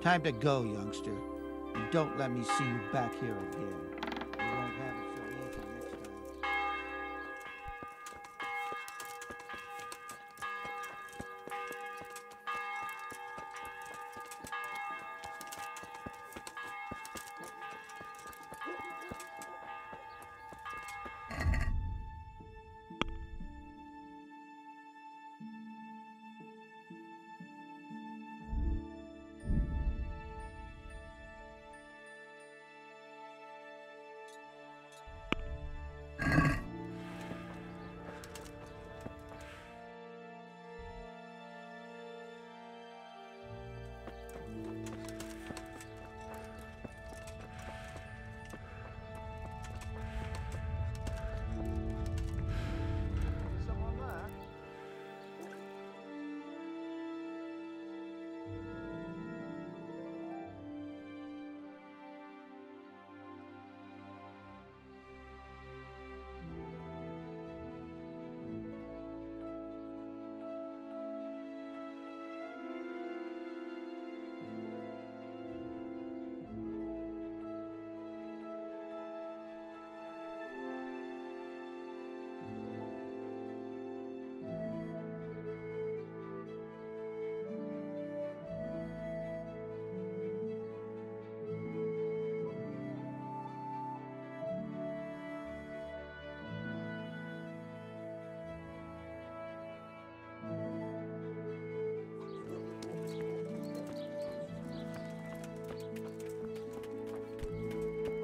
[SPEAKER 4] Time to go, youngster. And don't let me see you back here again. You won't have it so easy next time.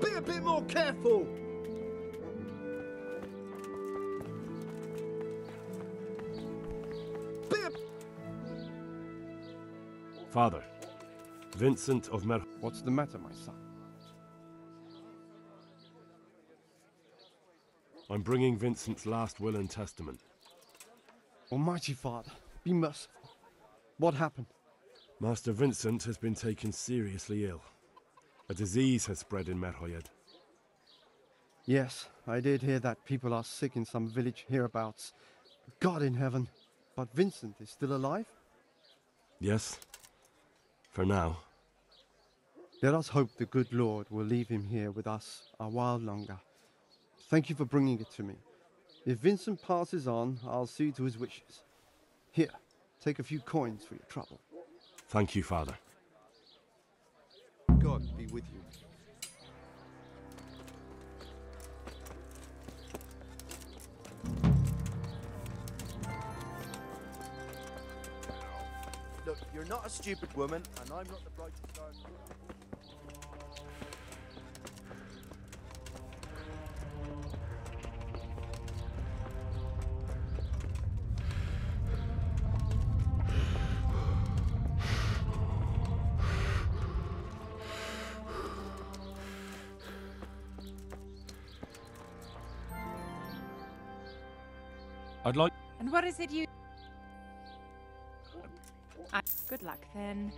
[SPEAKER 18] Be a bit more careful!
[SPEAKER 3] Father, Vincent of Mer...
[SPEAKER 22] What's the matter, my son?
[SPEAKER 3] I'm bringing Vincent's last will and testament.
[SPEAKER 22] Almighty Father, be merciful. What happened?
[SPEAKER 3] Master Vincent has been taken seriously ill. A disease has spread in Merhoyed.
[SPEAKER 22] Yes, I did hear that people are sick in some village hereabouts. God in heaven. But Vincent is still alive?
[SPEAKER 3] Yes. For now.
[SPEAKER 22] Let us hope the good Lord will leave him here with us a while longer. Thank you for bringing it to me. If Vincent passes on, I'll see to his wishes. Here, take a few coins for your trouble.
[SPEAKER 3] Thank you, Father.
[SPEAKER 22] God be with you.
[SPEAKER 18] Look, you're not a stupid woman, and I'm not the brightest star in the world.
[SPEAKER 9] I'd like...
[SPEAKER 5] And what is it you... Good luck, then.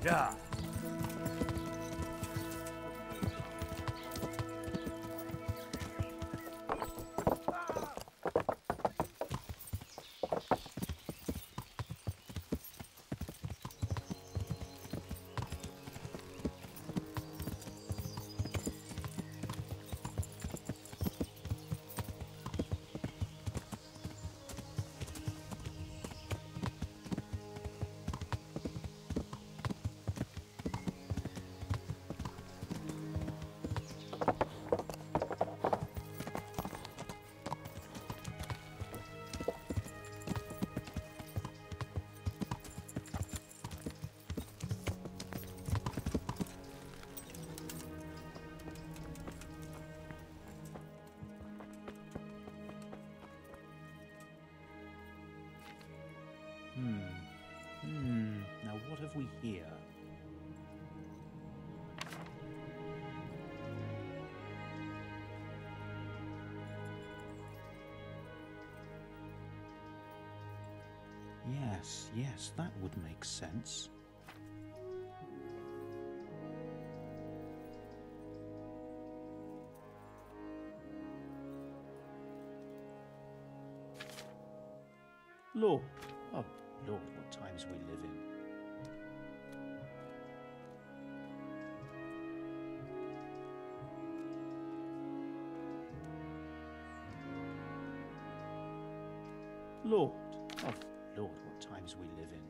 [SPEAKER 1] Yeah.
[SPEAKER 19] here. Yes, that would make sense. Lord, oh Lord, what times we live in. Lord, oh Lord, what times we live in.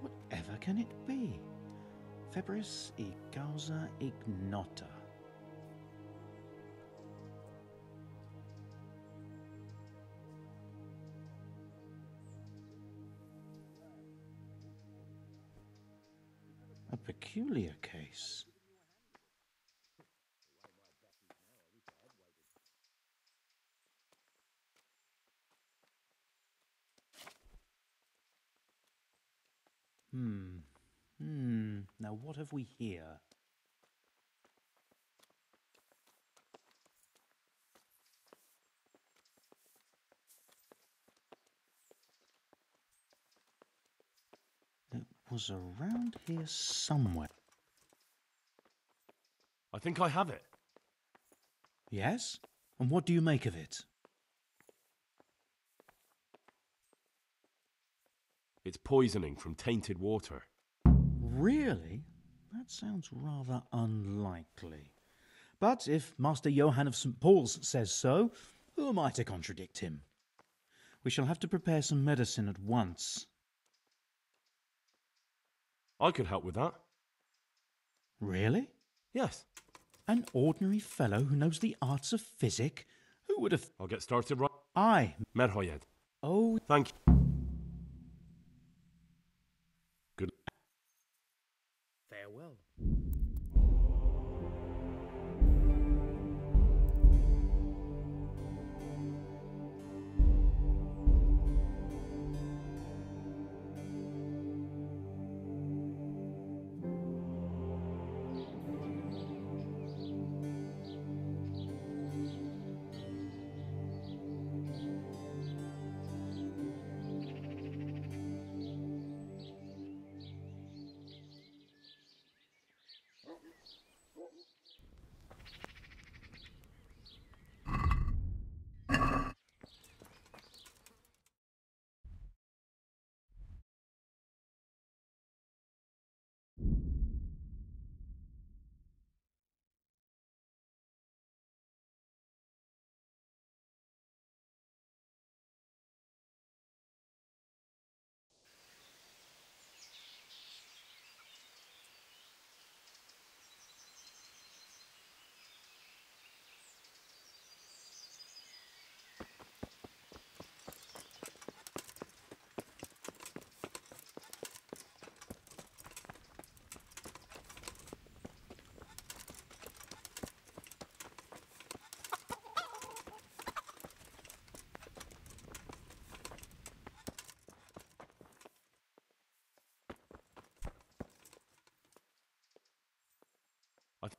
[SPEAKER 19] Whatever can it be? Febris e causa ignota. A peculiar case. Now what have we here? It was around here somewhere.
[SPEAKER 3] I think I have it.
[SPEAKER 19] Yes? And what do you make of it?
[SPEAKER 3] It's poisoning from tainted water.
[SPEAKER 19] Really? That sounds rather unlikely. But if Master Johann of St. Paul's says so, who am I to contradict him? We shall have to prepare some medicine at once.
[SPEAKER 3] I could help with that.
[SPEAKER 19] Really?
[SPEAKER 3] Yes.
[SPEAKER 19] An ordinary fellow who knows the arts of physic? Who would have...
[SPEAKER 3] I'll get started right...
[SPEAKER 19] Aye.
[SPEAKER 3] Merhoyed.
[SPEAKER 19] Oh...
[SPEAKER 3] Thank you. Good.
[SPEAKER 2] Farewell.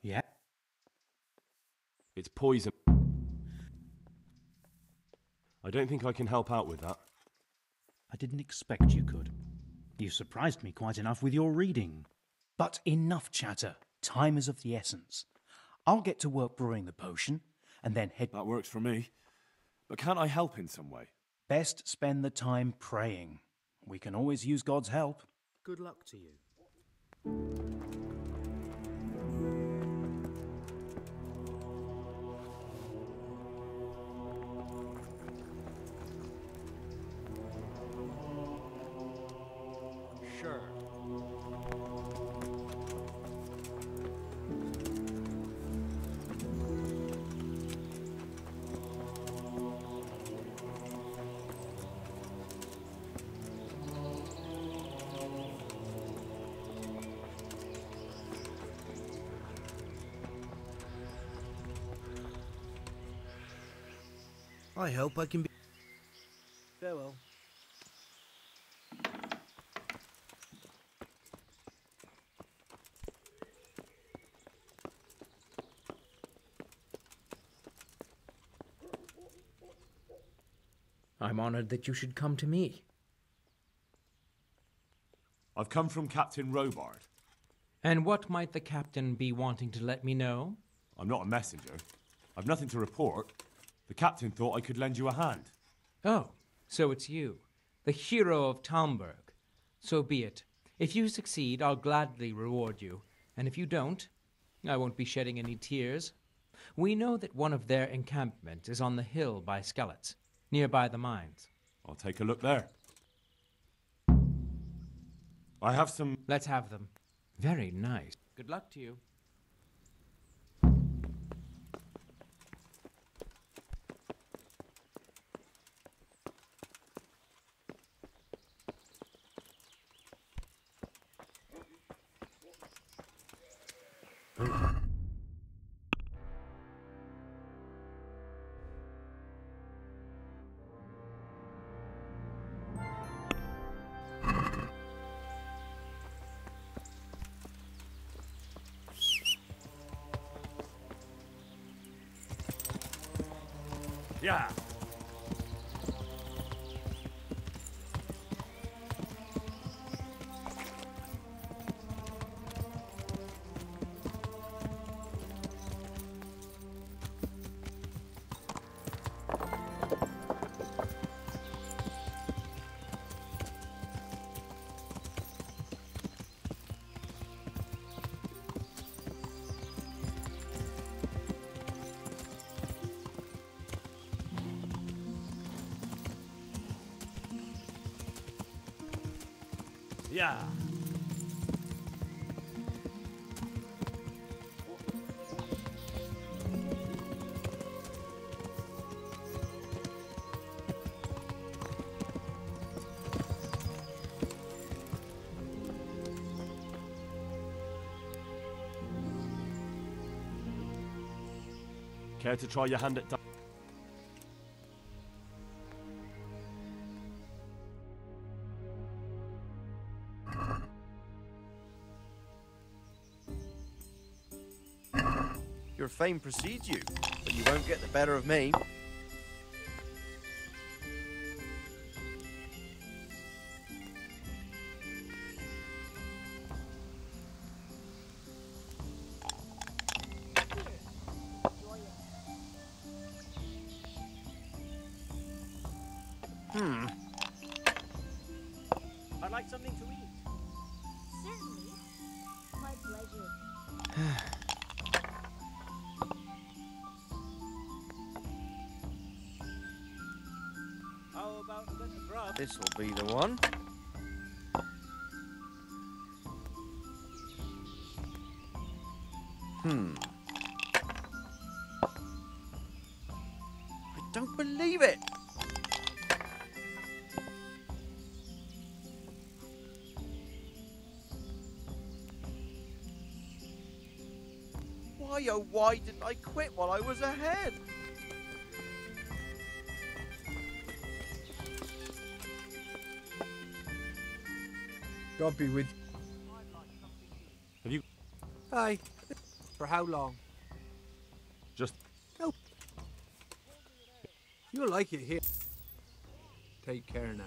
[SPEAKER 19] Yeah?
[SPEAKER 3] It's poison. I don't think I can help out with that.
[SPEAKER 19] I didn't expect you could. You surprised me quite enough with your reading. But enough chatter. Time is of the essence. I'll get to work brewing the potion, and then head...
[SPEAKER 9] That works for me. But can't I help in some way?
[SPEAKER 19] Best spend the time praying. We can always use God's help.
[SPEAKER 2] Good luck to you. Sure.
[SPEAKER 6] I hope I can be...
[SPEAKER 8] Farewell.
[SPEAKER 11] I'm honored that you should come to me.
[SPEAKER 9] I've come from Captain Robard.
[SPEAKER 11] And what might the captain be wanting to let me know?
[SPEAKER 9] I'm not a messenger. I've nothing to report. The captain thought I could lend you a hand.
[SPEAKER 11] Oh, so it's you, the hero of Talmberg. So be it. If you succeed, I'll gladly reward you. And if you don't, I won't be shedding any tears. We know that one of their encampments is on the hill by Skellets, nearby the mines.
[SPEAKER 9] I'll take a look there. I have some...
[SPEAKER 11] Let's have them. Very nice. Good luck to you.
[SPEAKER 9] Yeah. Yeah. Care to try your hand at...
[SPEAKER 18] Your fame precedes you, but you won't get the better of me.
[SPEAKER 17] I'd like something to eat.
[SPEAKER 15] Certainly. My pleasure.
[SPEAKER 17] How about a bit of grub?
[SPEAKER 18] This'll be the one. I don't believe it. Why, oh why didn't I quit while I was ahead?
[SPEAKER 7] God be with
[SPEAKER 9] Have you...
[SPEAKER 7] Aye. For how long?
[SPEAKER 9] Just...
[SPEAKER 7] No. You'll like it here. Take care now.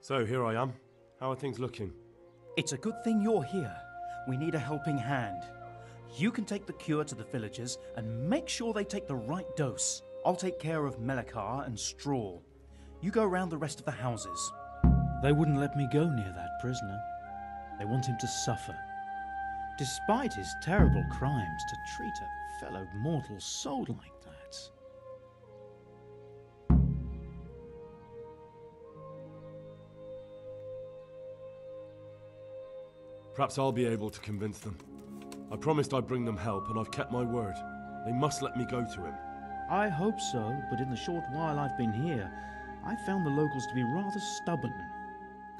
[SPEAKER 3] So, here I am. How are things looking?
[SPEAKER 19] It's a good thing you're here. We need a helping hand. You can take the cure to the villagers and make sure they take the right dose. I'll take care of Melikar and Straw. You go around the rest of the houses. They wouldn't let me go near that prisoner. They want him to suffer. Despite his terrible crimes, to treat a fellow mortal soul like that.
[SPEAKER 3] Perhaps I'll be able to convince them. I promised I'd bring them help, and I've kept my word. They must let me go to him.
[SPEAKER 19] I hope so, but in the short while I've been here, I've found the locals to be rather stubborn.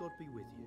[SPEAKER 18] God be with you.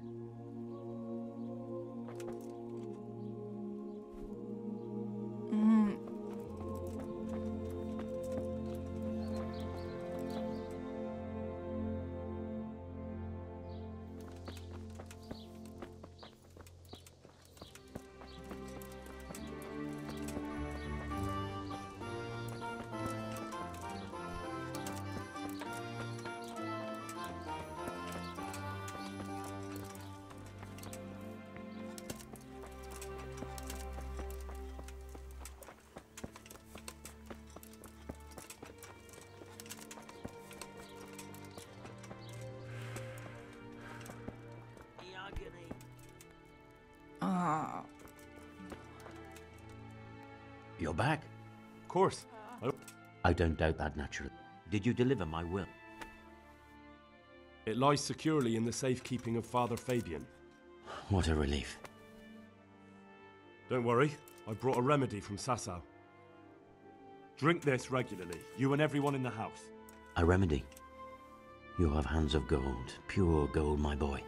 [SPEAKER 10] You're back?
[SPEAKER 3] Of course.
[SPEAKER 10] I don't doubt that, naturally. Did you deliver my will?
[SPEAKER 3] It lies securely in the safekeeping of Father Fabian.
[SPEAKER 10] What a relief.
[SPEAKER 3] Don't worry, I brought a remedy from Sasau. Drink this regularly, you and everyone in the house.
[SPEAKER 10] A remedy? You have hands of gold, pure gold, my boy.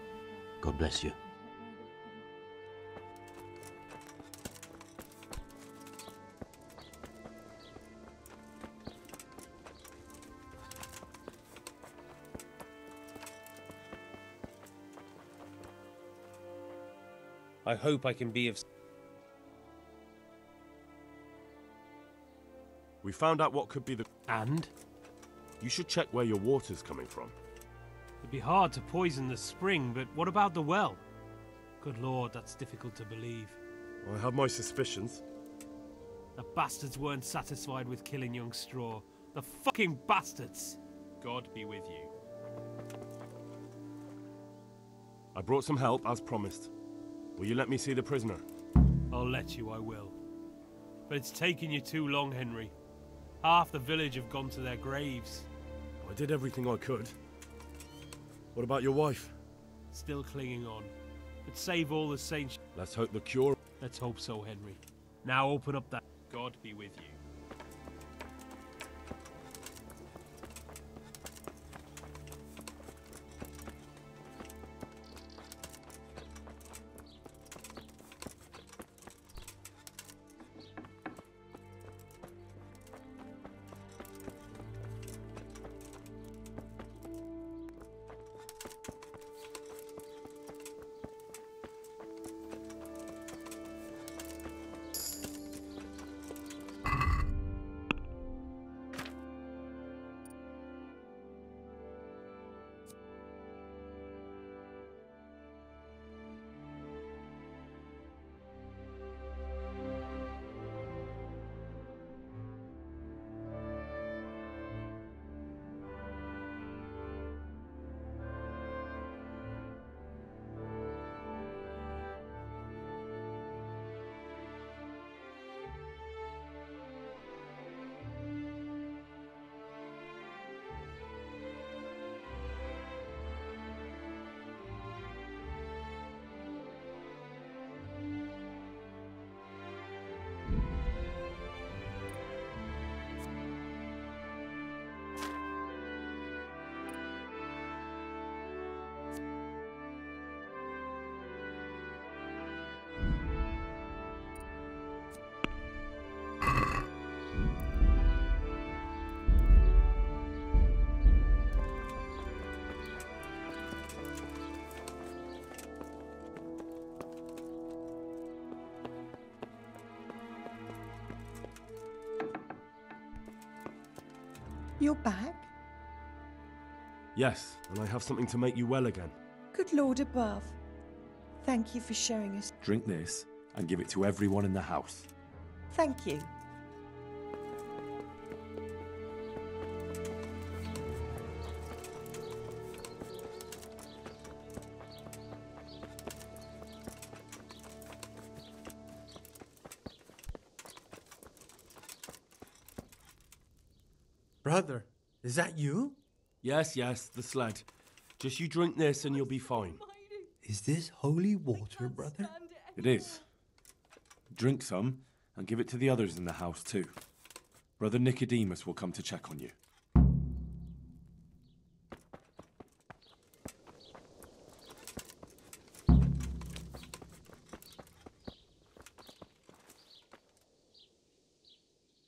[SPEAKER 10] God bless you.
[SPEAKER 6] I hope I can be of...
[SPEAKER 3] We found out what could be the...
[SPEAKER 6] And?
[SPEAKER 3] You should check where your water's coming from.
[SPEAKER 6] It'd be hard to poison the spring, but what about the well? Good lord, that's difficult to believe.
[SPEAKER 3] I have my suspicions.
[SPEAKER 6] The bastards weren't satisfied with killing young Straw. The fucking bastards! God be with you.
[SPEAKER 3] I brought some help, as promised. Will you let me see the prisoner?
[SPEAKER 6] I'll let you, I will. But it's taken you too long, Henry. Half the village have gone to their graves.
[SPEAKER 3] I did everything I could. What about your wife?
[SPEAKER 6] Still clinging on. But save all the saints.
[SPEAKER 3] Let's hope the cure...
[SPEAKER 6] Let's hope so, Henry. Now open up that... God be with you.
[SPEAKER 16] You're back?
[SPEAKER 3] Yes, and I have something to make you well again.
[SPEAKER 13] Good Lord above, thank you for showing us.
[SPEAKER 9] Drink this and give it to everyone in the house.
[SPEAKER 13] Thank you.
[SPEAKER 7] Brother, is that you?
[SPEAKER 3] Yes, the sled. Just you drink this and you'll be fine.
[SPEAKER 7] Is this holy water, brother?
[SPEAKER 9] It is. Drink some and give it to the others in the house too. Brother Nicodemus will come to check on you.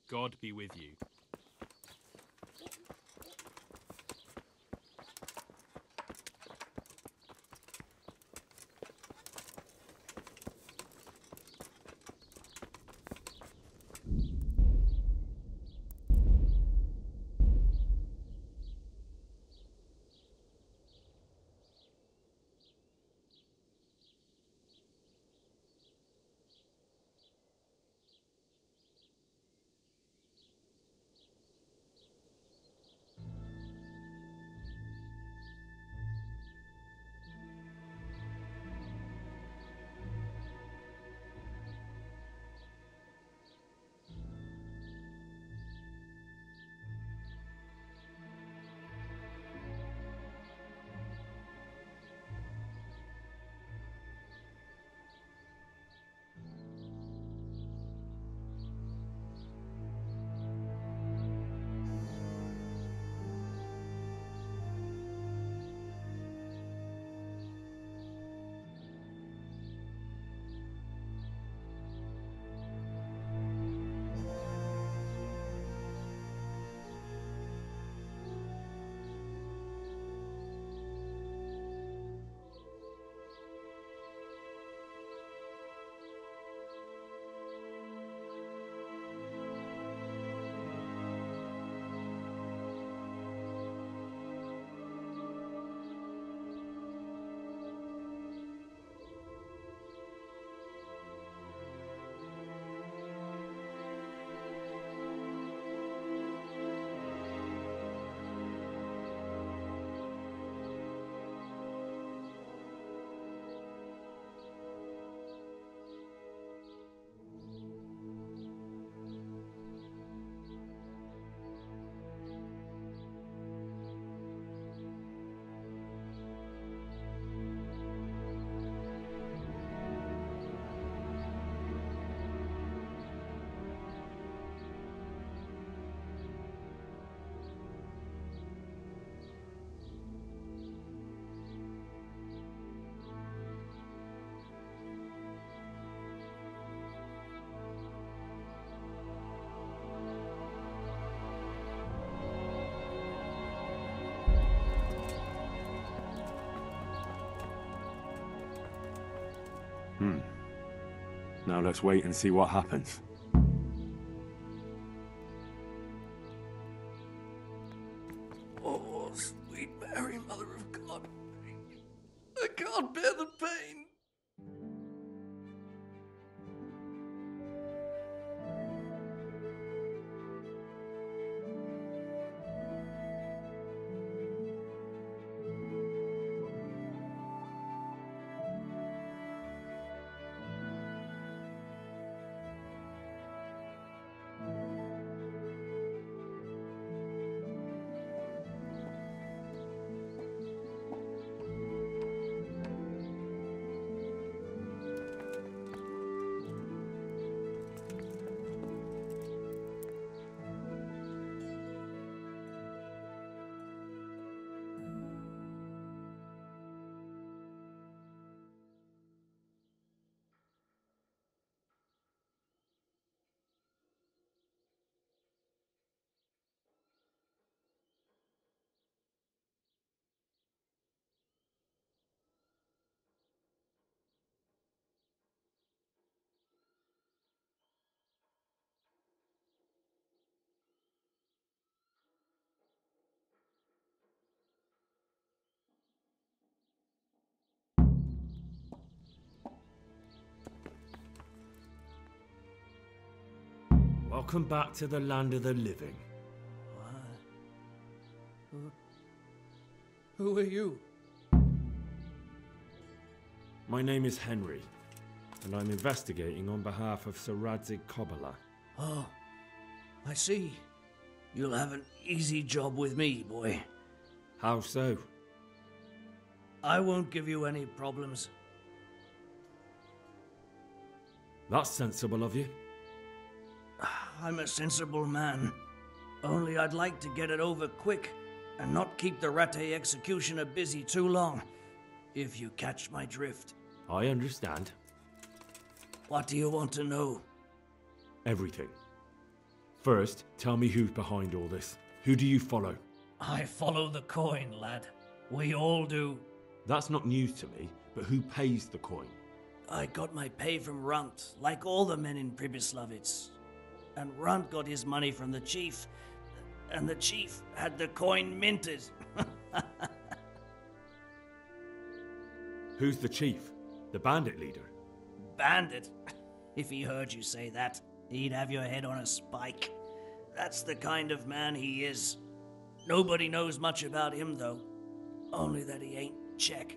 [SPEAKER 6] God be with you.
[SPEAKER 9] Now let's wait and see what happens.
[SPEAKER 16] Oh, sweet Mary, Mother of God, I can't bear the pain.
[SPEAKER 9] Welcome back to the land of the living.
[SPEAKER 8] Who are you?
[SPEAKER 9] My name is Henry, and I'm investigating on behalf of Sir Radzig Kobyla.
[SPEAKER 8] Oh, I see. You'll have an easy job with me, boy.
[SPEAKER 9] How so?
[SPEAKER 8] I won't give you any problems.
[SPEAKER 9] That's sensible of you.
[SPEAKER 8] I'm a sensible man. Only I'd like to get it over quick and not keep the Rattay executioner busy too long, if you catch my drift.
[SPEAKER 9] I understand.
[SPEAKER 8] What do you want to know?
[SPEAKER 9] Everything. First, tell me who's behind all this. Who do you follow?
[SPEAKER 8] I follow the coin, lad. We all do.
[SPEAKER 9] That's not news to me, but who pays the coin?
[SPEAKER 8] I got my pay from Runt, like all the men in Pribyslavitz. And Runt got his money from the chief, and the chief had the coin minted.
[SPEAKER 9] Who's the chief? The bandit leader?
[SPEAKER 8] Bandit? If he heard you say that, he'd have your head on a spike. That's the kind of man he is. Nobody knows much about him, though. Only that he ain't Czech.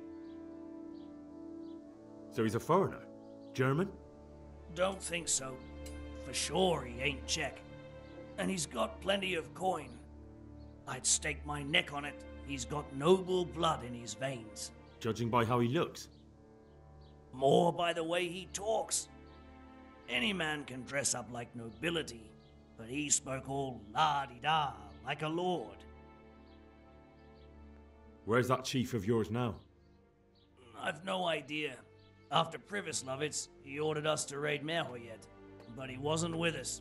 [SPEAKER 9] So he's a foreigner? German?
[SPEAKER 8] Don't think so. For sure he ain't Czech. And he's got plenty of coin. I'd stake my neck on it. He's got noble blood in his veins.
[SPEAKER 9] Judging by how he looks?
[SPEAKER 8] More by the way he talks. Any man can dress up like nobility, but he spoke all la-di-da, like a lord.
[SPEAKER 9] Where's that chief of yours now?
[SPEAKER 8] I've no idea. After Pribyslavitz, he ordered us to raid Merhoyed, but he wasn't with us.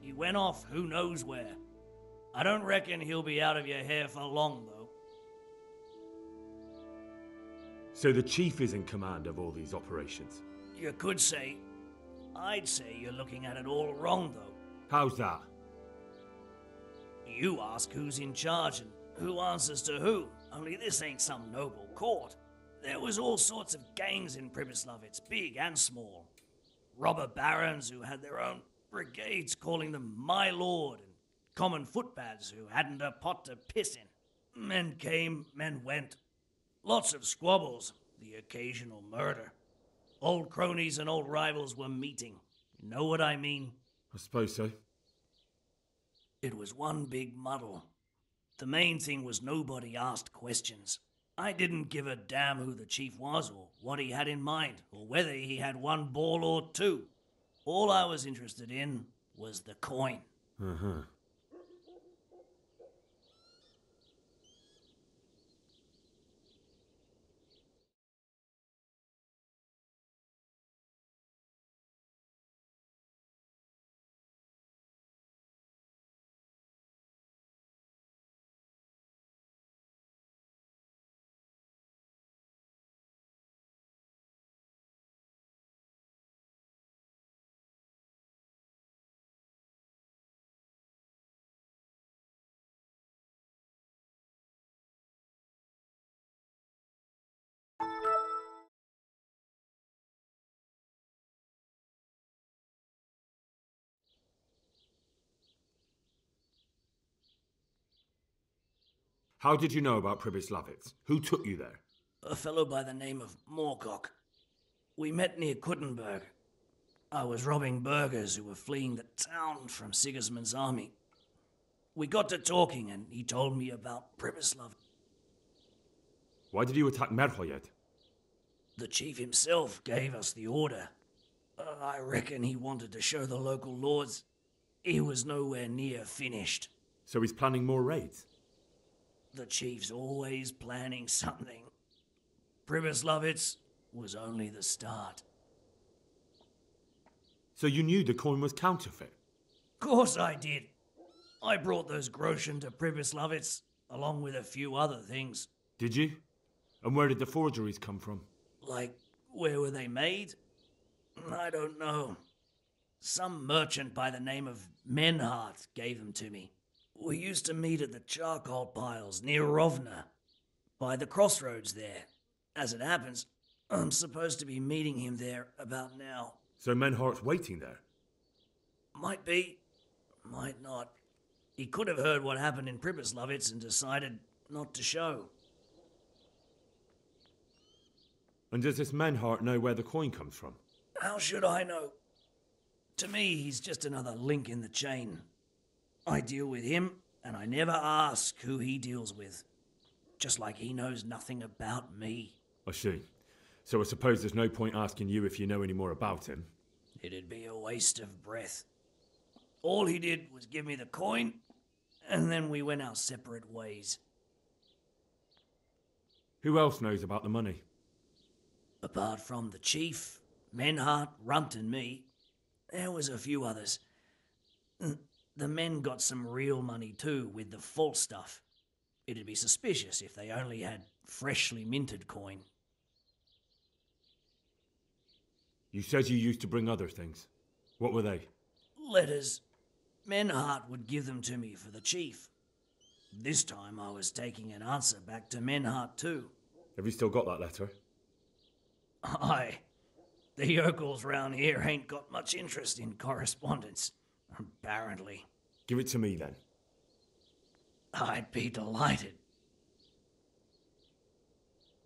[SPEAKER 8] He went off who knows where. I don't reckon he'll be out of your hair for long, though.
[SPEAKER 9] So the chief is in command of all these operations?
[SPEAKER 8] You could say. I'd say you're looking at it all wrong, though.
[SPEAKER 9] How's that?
[SPEAKER 8] You ask who's in charge and who answers to who, only this ain't some noble court. There was all sorts of gangs in Pribyslavitz, big and small. Robber barons who had their own brigades calling them my lord, and common footpads who hadn't a pot to piss in. Men came, men went. Lots of squabbles, the occasional murder. Old cronies and old rivals were meeting. You know what I mean?
[SPEAKER 9] I suppose so.
[SPEAKER 8] It was one big muddle. The main thing was nobody asked questions. I didn't give a damn who the chief was or what he had in mind or whether he had one ball or two. All I was interested in was the coin.
[SPEAKER 9] Uh-huh. How did you know about Pribyslavitz? Who took you there?
[SPEAKER 8] A fellow by the name of Moorcock. We met near Kuttenberg. I was robbing burghers who were fleeing the town from Sigismund's army. We got to talking and he told me about Pribislav.
[SPEAKER 9] Why did you attack Merhoyed?
[SPEAKER 8] The chief himself gave us the order. I reckon he wanted to show the local lords he was nowhere near finished.
[SPEAKER 9] So he's planning more raids?
[SPEAKER 8] The chief's always planning something. Pribyslavitz was only the start.
[SPEAKER 9] So you knew the coin was counterfeit?
[SPEAKER 8] Course I did. I brought those groschen to Pribyslavitz, along with a few other things.
[SPEAKER 9] Did you? And where did the forgeries come from?
[SPEAKER 8] Like, where were they made? I don't know. Some merchant by the name of Menhart gave them to me. We used to meet at the charcoal piles near Rovna, by the crossroads there. As it happens, I'm supposed to be meeting him there about now.
[SPEAKER 9] So Menhart's waiting there?
[SPEAKER 8] Might be. might not. He could have heard what happened in Pripyatlovitz and decided not to show.
[SPEAKER 9] And does this Menhart know where the coin comes from?
[SPEAKER 8] How should I know? To me, he's just another link in the chain. I deal with him, and I never ask who he deals with. Just like he knows nothing about me.
[SPEAKER 9] I see. So I suppose there's no point asking you if you know any more about him.
[SPEAKER 8] It'd be a waste of breath. All he did was give me the coin, and then we went our separate ways.
[SPEAKER 9] Who else knows about the money?
[SPEAKER 8] Apart from the chief, Menhart, Runt and me, there was a few others. The men got some real money too, with the false stuff. It'd be suspicious if they only had freshly minted coin.
[SPEAKER 9] You said you used to bring other things. What were they?
[SPEAKER 8] Letters. Menhart would give them to me for the chief. This time I was taking an answer back to Menhart too.
[SPEAKER 9] Have you still got that letter?
[SPEAKER 8] Aye. The yokels round here ain't got much interest in correspondence, apparently.
[SPEAKER 9] Give it to me then.
[SPEAKER 8] I'd be delighted.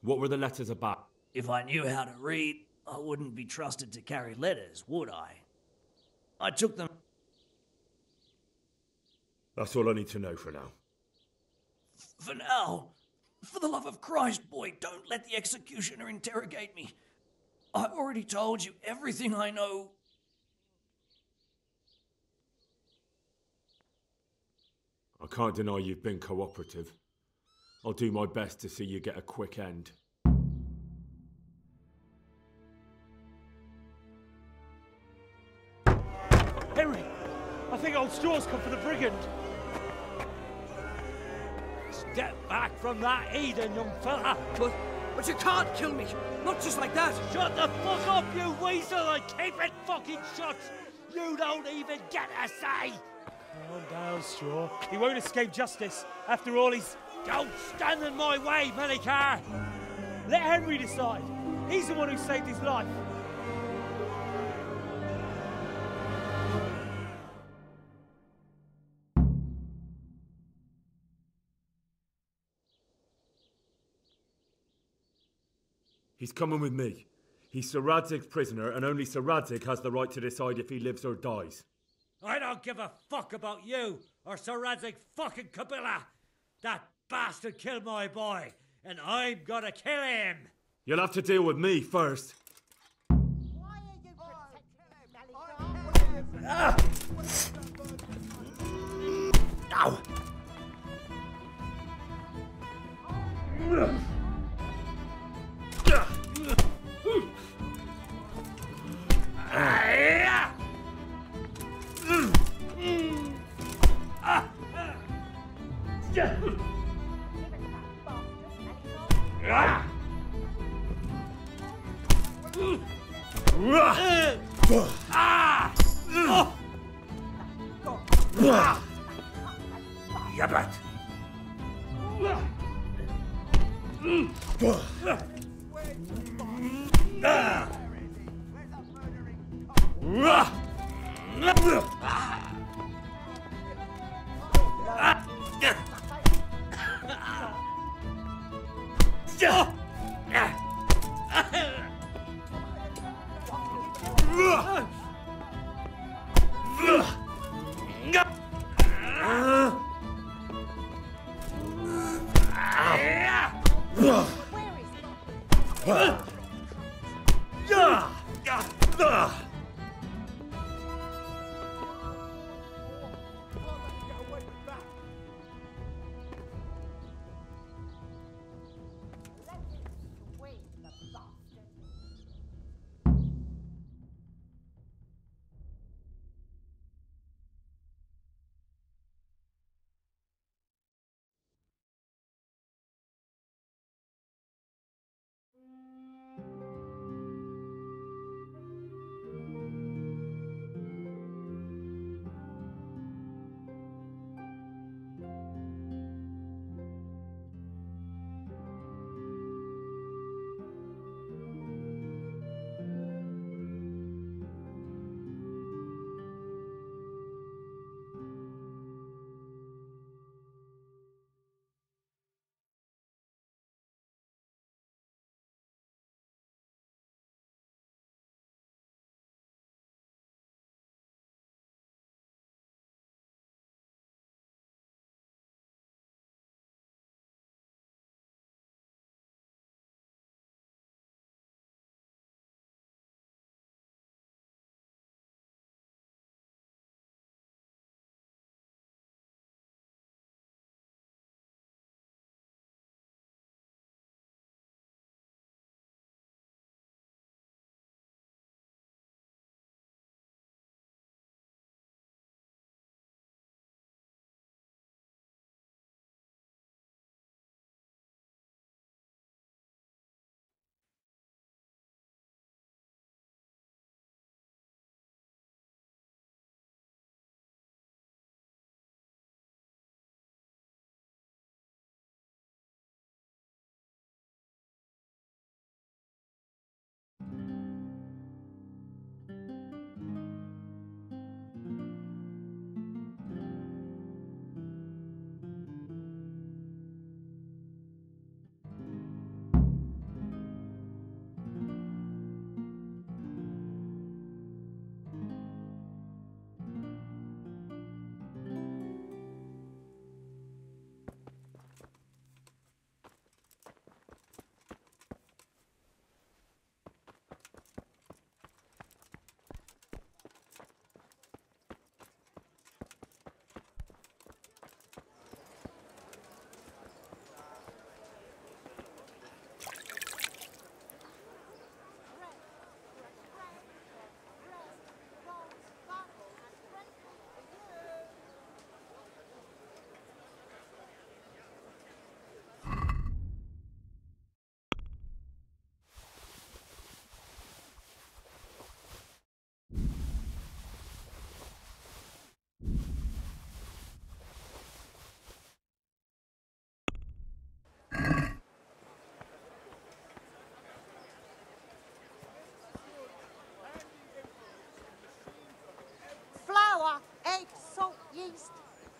[SPEAKER 9] What were the letters about?
[SPEAKER 8] If I knew how to read, I wouldn't be trusted to carry letters, would I? I took them...
[SPEAKER 9] That's all I need to know for now.
[SPEAKER 8] For now? For the love of Christ, boy, don't let the executioner interrogate me. I've already told you everything I know.
[SPEAKER 9] I can't deny you've been cooperative. I'll do my best to see you get a quick end.
[SPEAKER 14] Henry! I think old Straw's come for the brigand.
[SPEAKER 17] Step back from that Eden, young fella.
[SPEAKER 14] But you can't kill me. Not just like that.
[SPEAKER 17] Shut the fuck up, you weasel, and keep it fucking shut. You don't even get a say.
[SPEAKER 14] Calm down, Straw. He won't escape justice. After all, he's...
[SPEAKER 17] Don't stand in my way, Melikar.
[SPEAKER 14] Let Henry decide. He's the one who saved his life.
[SPEAKER 9] He's coming with me. He's Sir Radzig's prisoner, and only Sir Radzig has the right to decide if he lives or dies.
[SPEAKER 1] I don't give a fuck about you or Sir Radzig fucking Kabila. That bastard killed my boy, and I'm gonna kill him.
[SPEAKER 9] You'll have to deal with me first.
[SPEAKER 1] Ow! Yabat!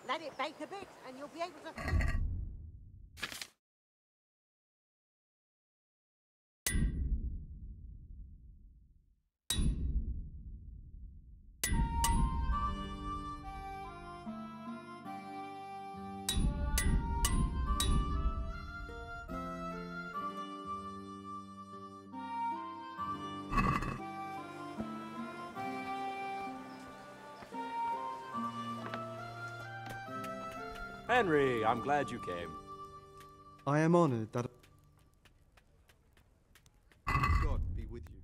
[SPEAKER 12] Let it bake a bit, and you'll be able to...
[SPEAKER 20] Henry, I'm glad you came.
[SPEAKER 22] I am honored that... God be with you.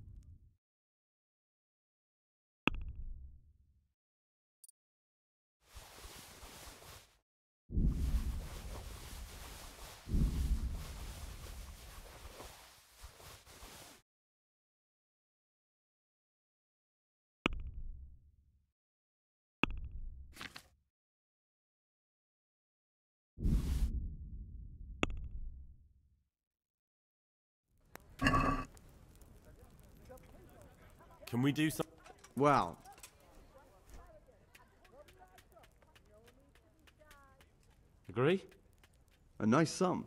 [SPEAKER 3] Can we do something?
[SPEAKER 22] Wow.
[SPEAKER 3] Agree?
[SPEAKER 22] A nice sum.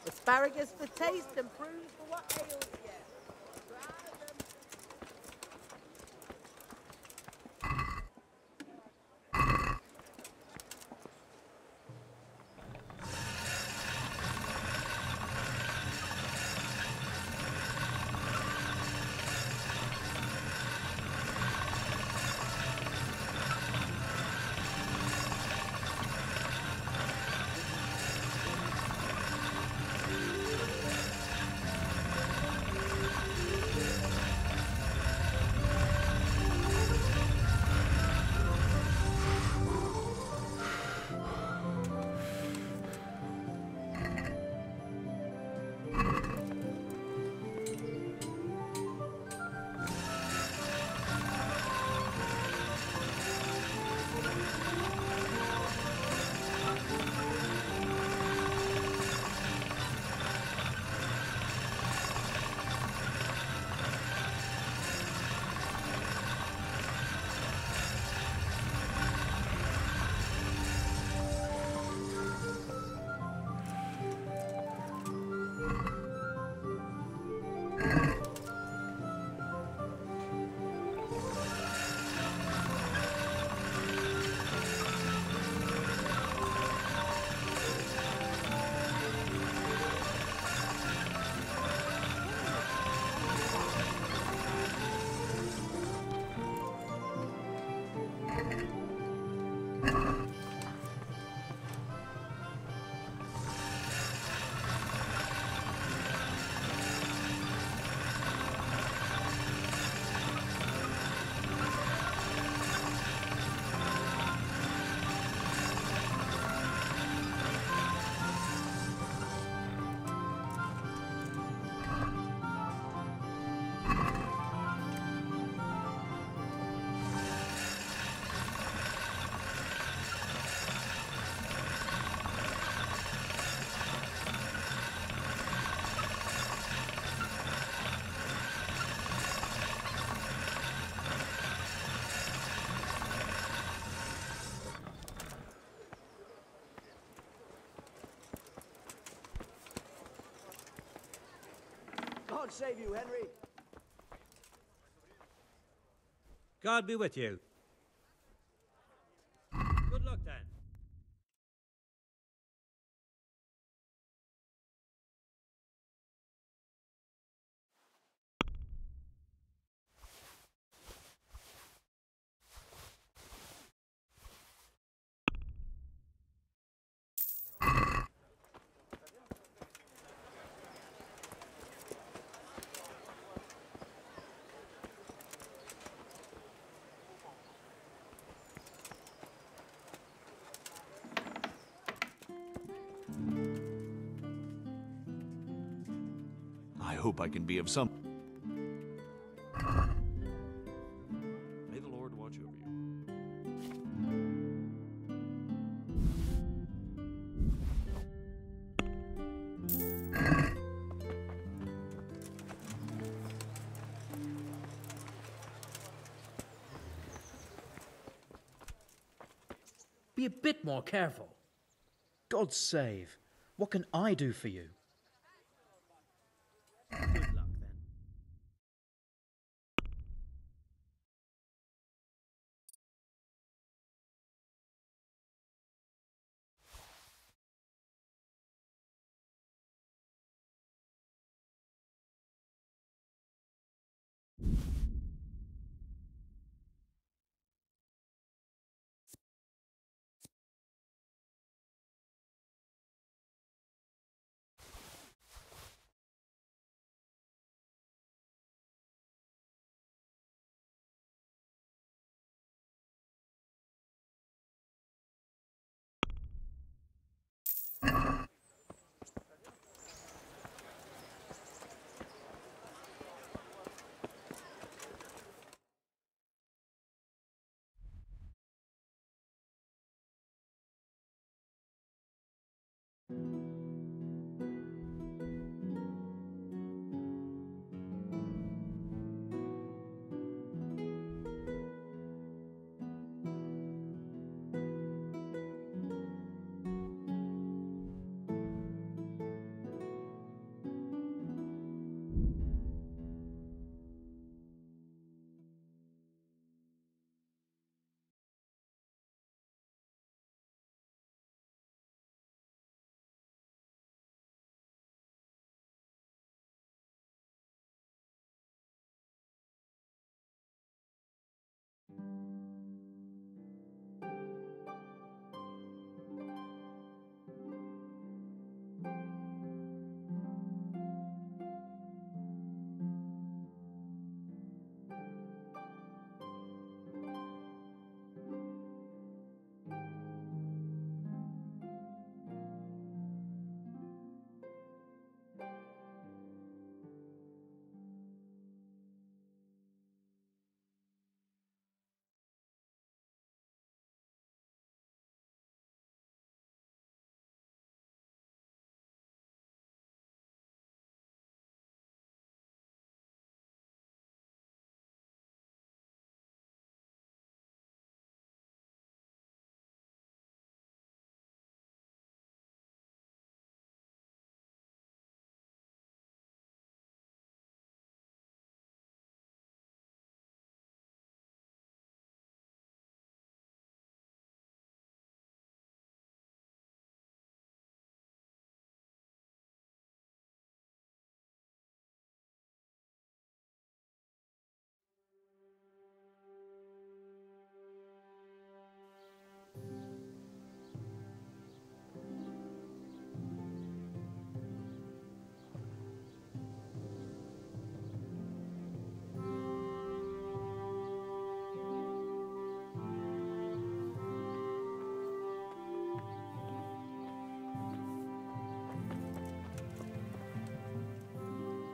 [SPEAKER 12] Asparagus for taste and prunes for what ails you.
[SPEAKER 23] God save you, Henry.
[SPEAKER 1] God be with you. Good luck then.
[SPEAKER 21] I hope I can be of some... May the Lord watch over you.
[SPEAKER 2] Be a bit more careful.
[SPEAKER 19] God save. What can I do for you? Good luck, then.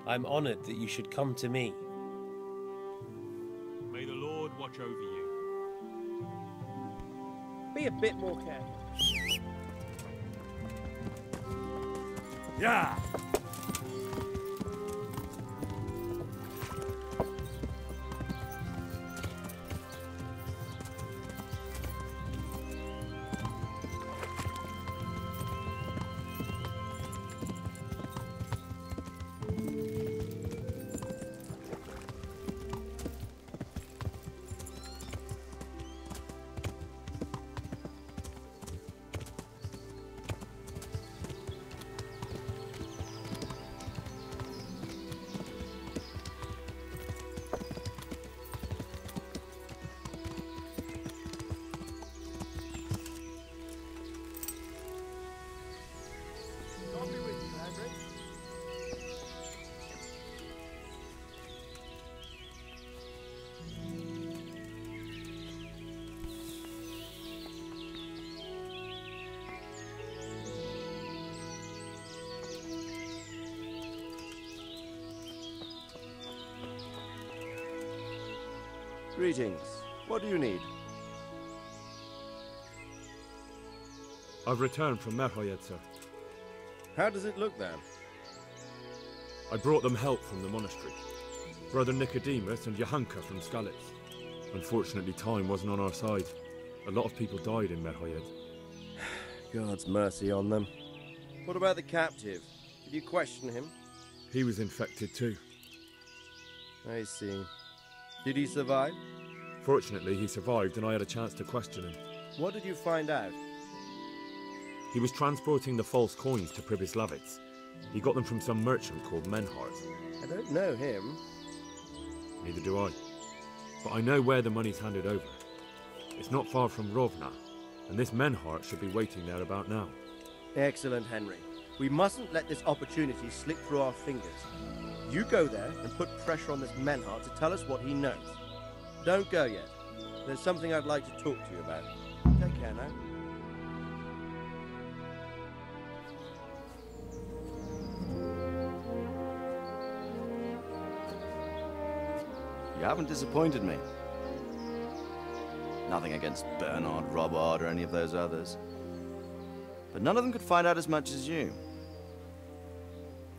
[SPEAKER 4] I'm honored that you should come to me.
[SPEAKER 6] May the Lord watch over you.
[SPEAKER 23] Be a bit more careful.
[SPEAKER 1] Yeah!
[SPEAKER 23] God be with you, Henry.
[SPEAKER 18] Greetings. What do you need?
[SPEAKER 3] I've returned from Merhoyed, sir.
[SPEAKER 18] How does it look there?
[SPEAKER 3] I brought them help from the monastery. Brother Nicodemus and Johanka from Skalitz. Unfortunately, time wasn't on our side. A lot of people died in Merhoyed.
[SPEAKER 2] God's mercy on them.
[SPEAKER 18] What about the captive? Did you question him?
[SPEAKER 3] He was infected too.
[SPEAKER 18] I see. Did he survive?
[SPEAKER 3] Fortunately, he survived and I had a chance to question him.
[SPEAKER 18] What did you find out?
[SPEAKER 3] He was transporting the false coins to Pribyslavitz. He got them from some merchant called Menhart.
[SPEAKER 18] I don't know him.
[SPEAKER 3] Neither do I. But I know where the money's handed over. It's not far from Rovna, and this Menhart should be waiting there about now.
[SPEAKER 18] Excellent, Henry. We mustn't let this opportunity slip through our fingers. You go there and put pressure on this Menhart to tell us what he knows. Don't go yet. There's something I'd like to talk to you about. Take care now.
[SPEAKER 5] You haven't disappointed me. Nothing against Bernard, Robard, or any of those others. But none of them could find out as much as you.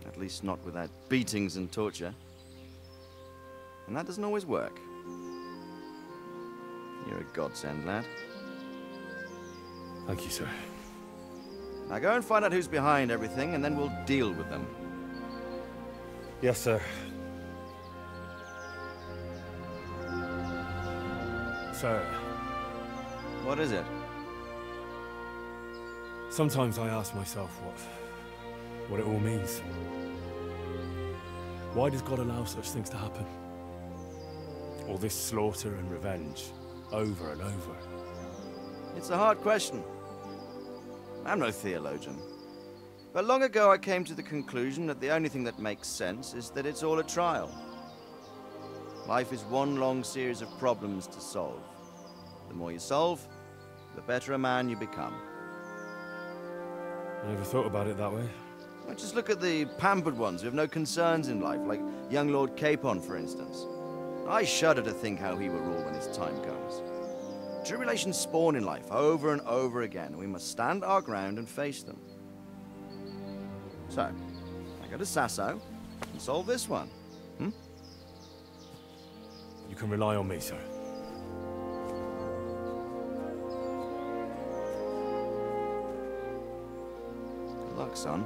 [SPEAKER 5] At least not without beatings and torture. And that doesn't always work. You're a godsend, lad.
[SPEAKER 3] Thank you, sir.
[SPEAKER 5] Now go and find out who's behind everything, and then we'll deal with them.
[SPEAKER 3] Yes, sir. Sir.
[SPEAKER 5] What is it?
[SPEAKER 3] Sometimes I ask myself what it all means. Why does God allow such things to happen? All this slaughter and revenge, over and over.
[SPEAKER 5] It's a hard question. I'm no theologian. But long ago I came to the conclusion that the only thing that makes sense is that it's all a trial. Life is one long series of problems to solve. The more you solve, the better a man you become.
[SPEAKER 3] I never thought about it that way.
[SPEAKER 5] Well, just look at the pampered ones who have no concerns in life, like young Lord Capon, for instance. I shudder to think how he will rule when his time comes. Tribulations spawn in life over and over again, and we must stand our ground and face them. So, I go to Sasso and solve this one.
[SPEAKER 3] You can rely on me, sir.
[SPEAKER 5] Good luck, son.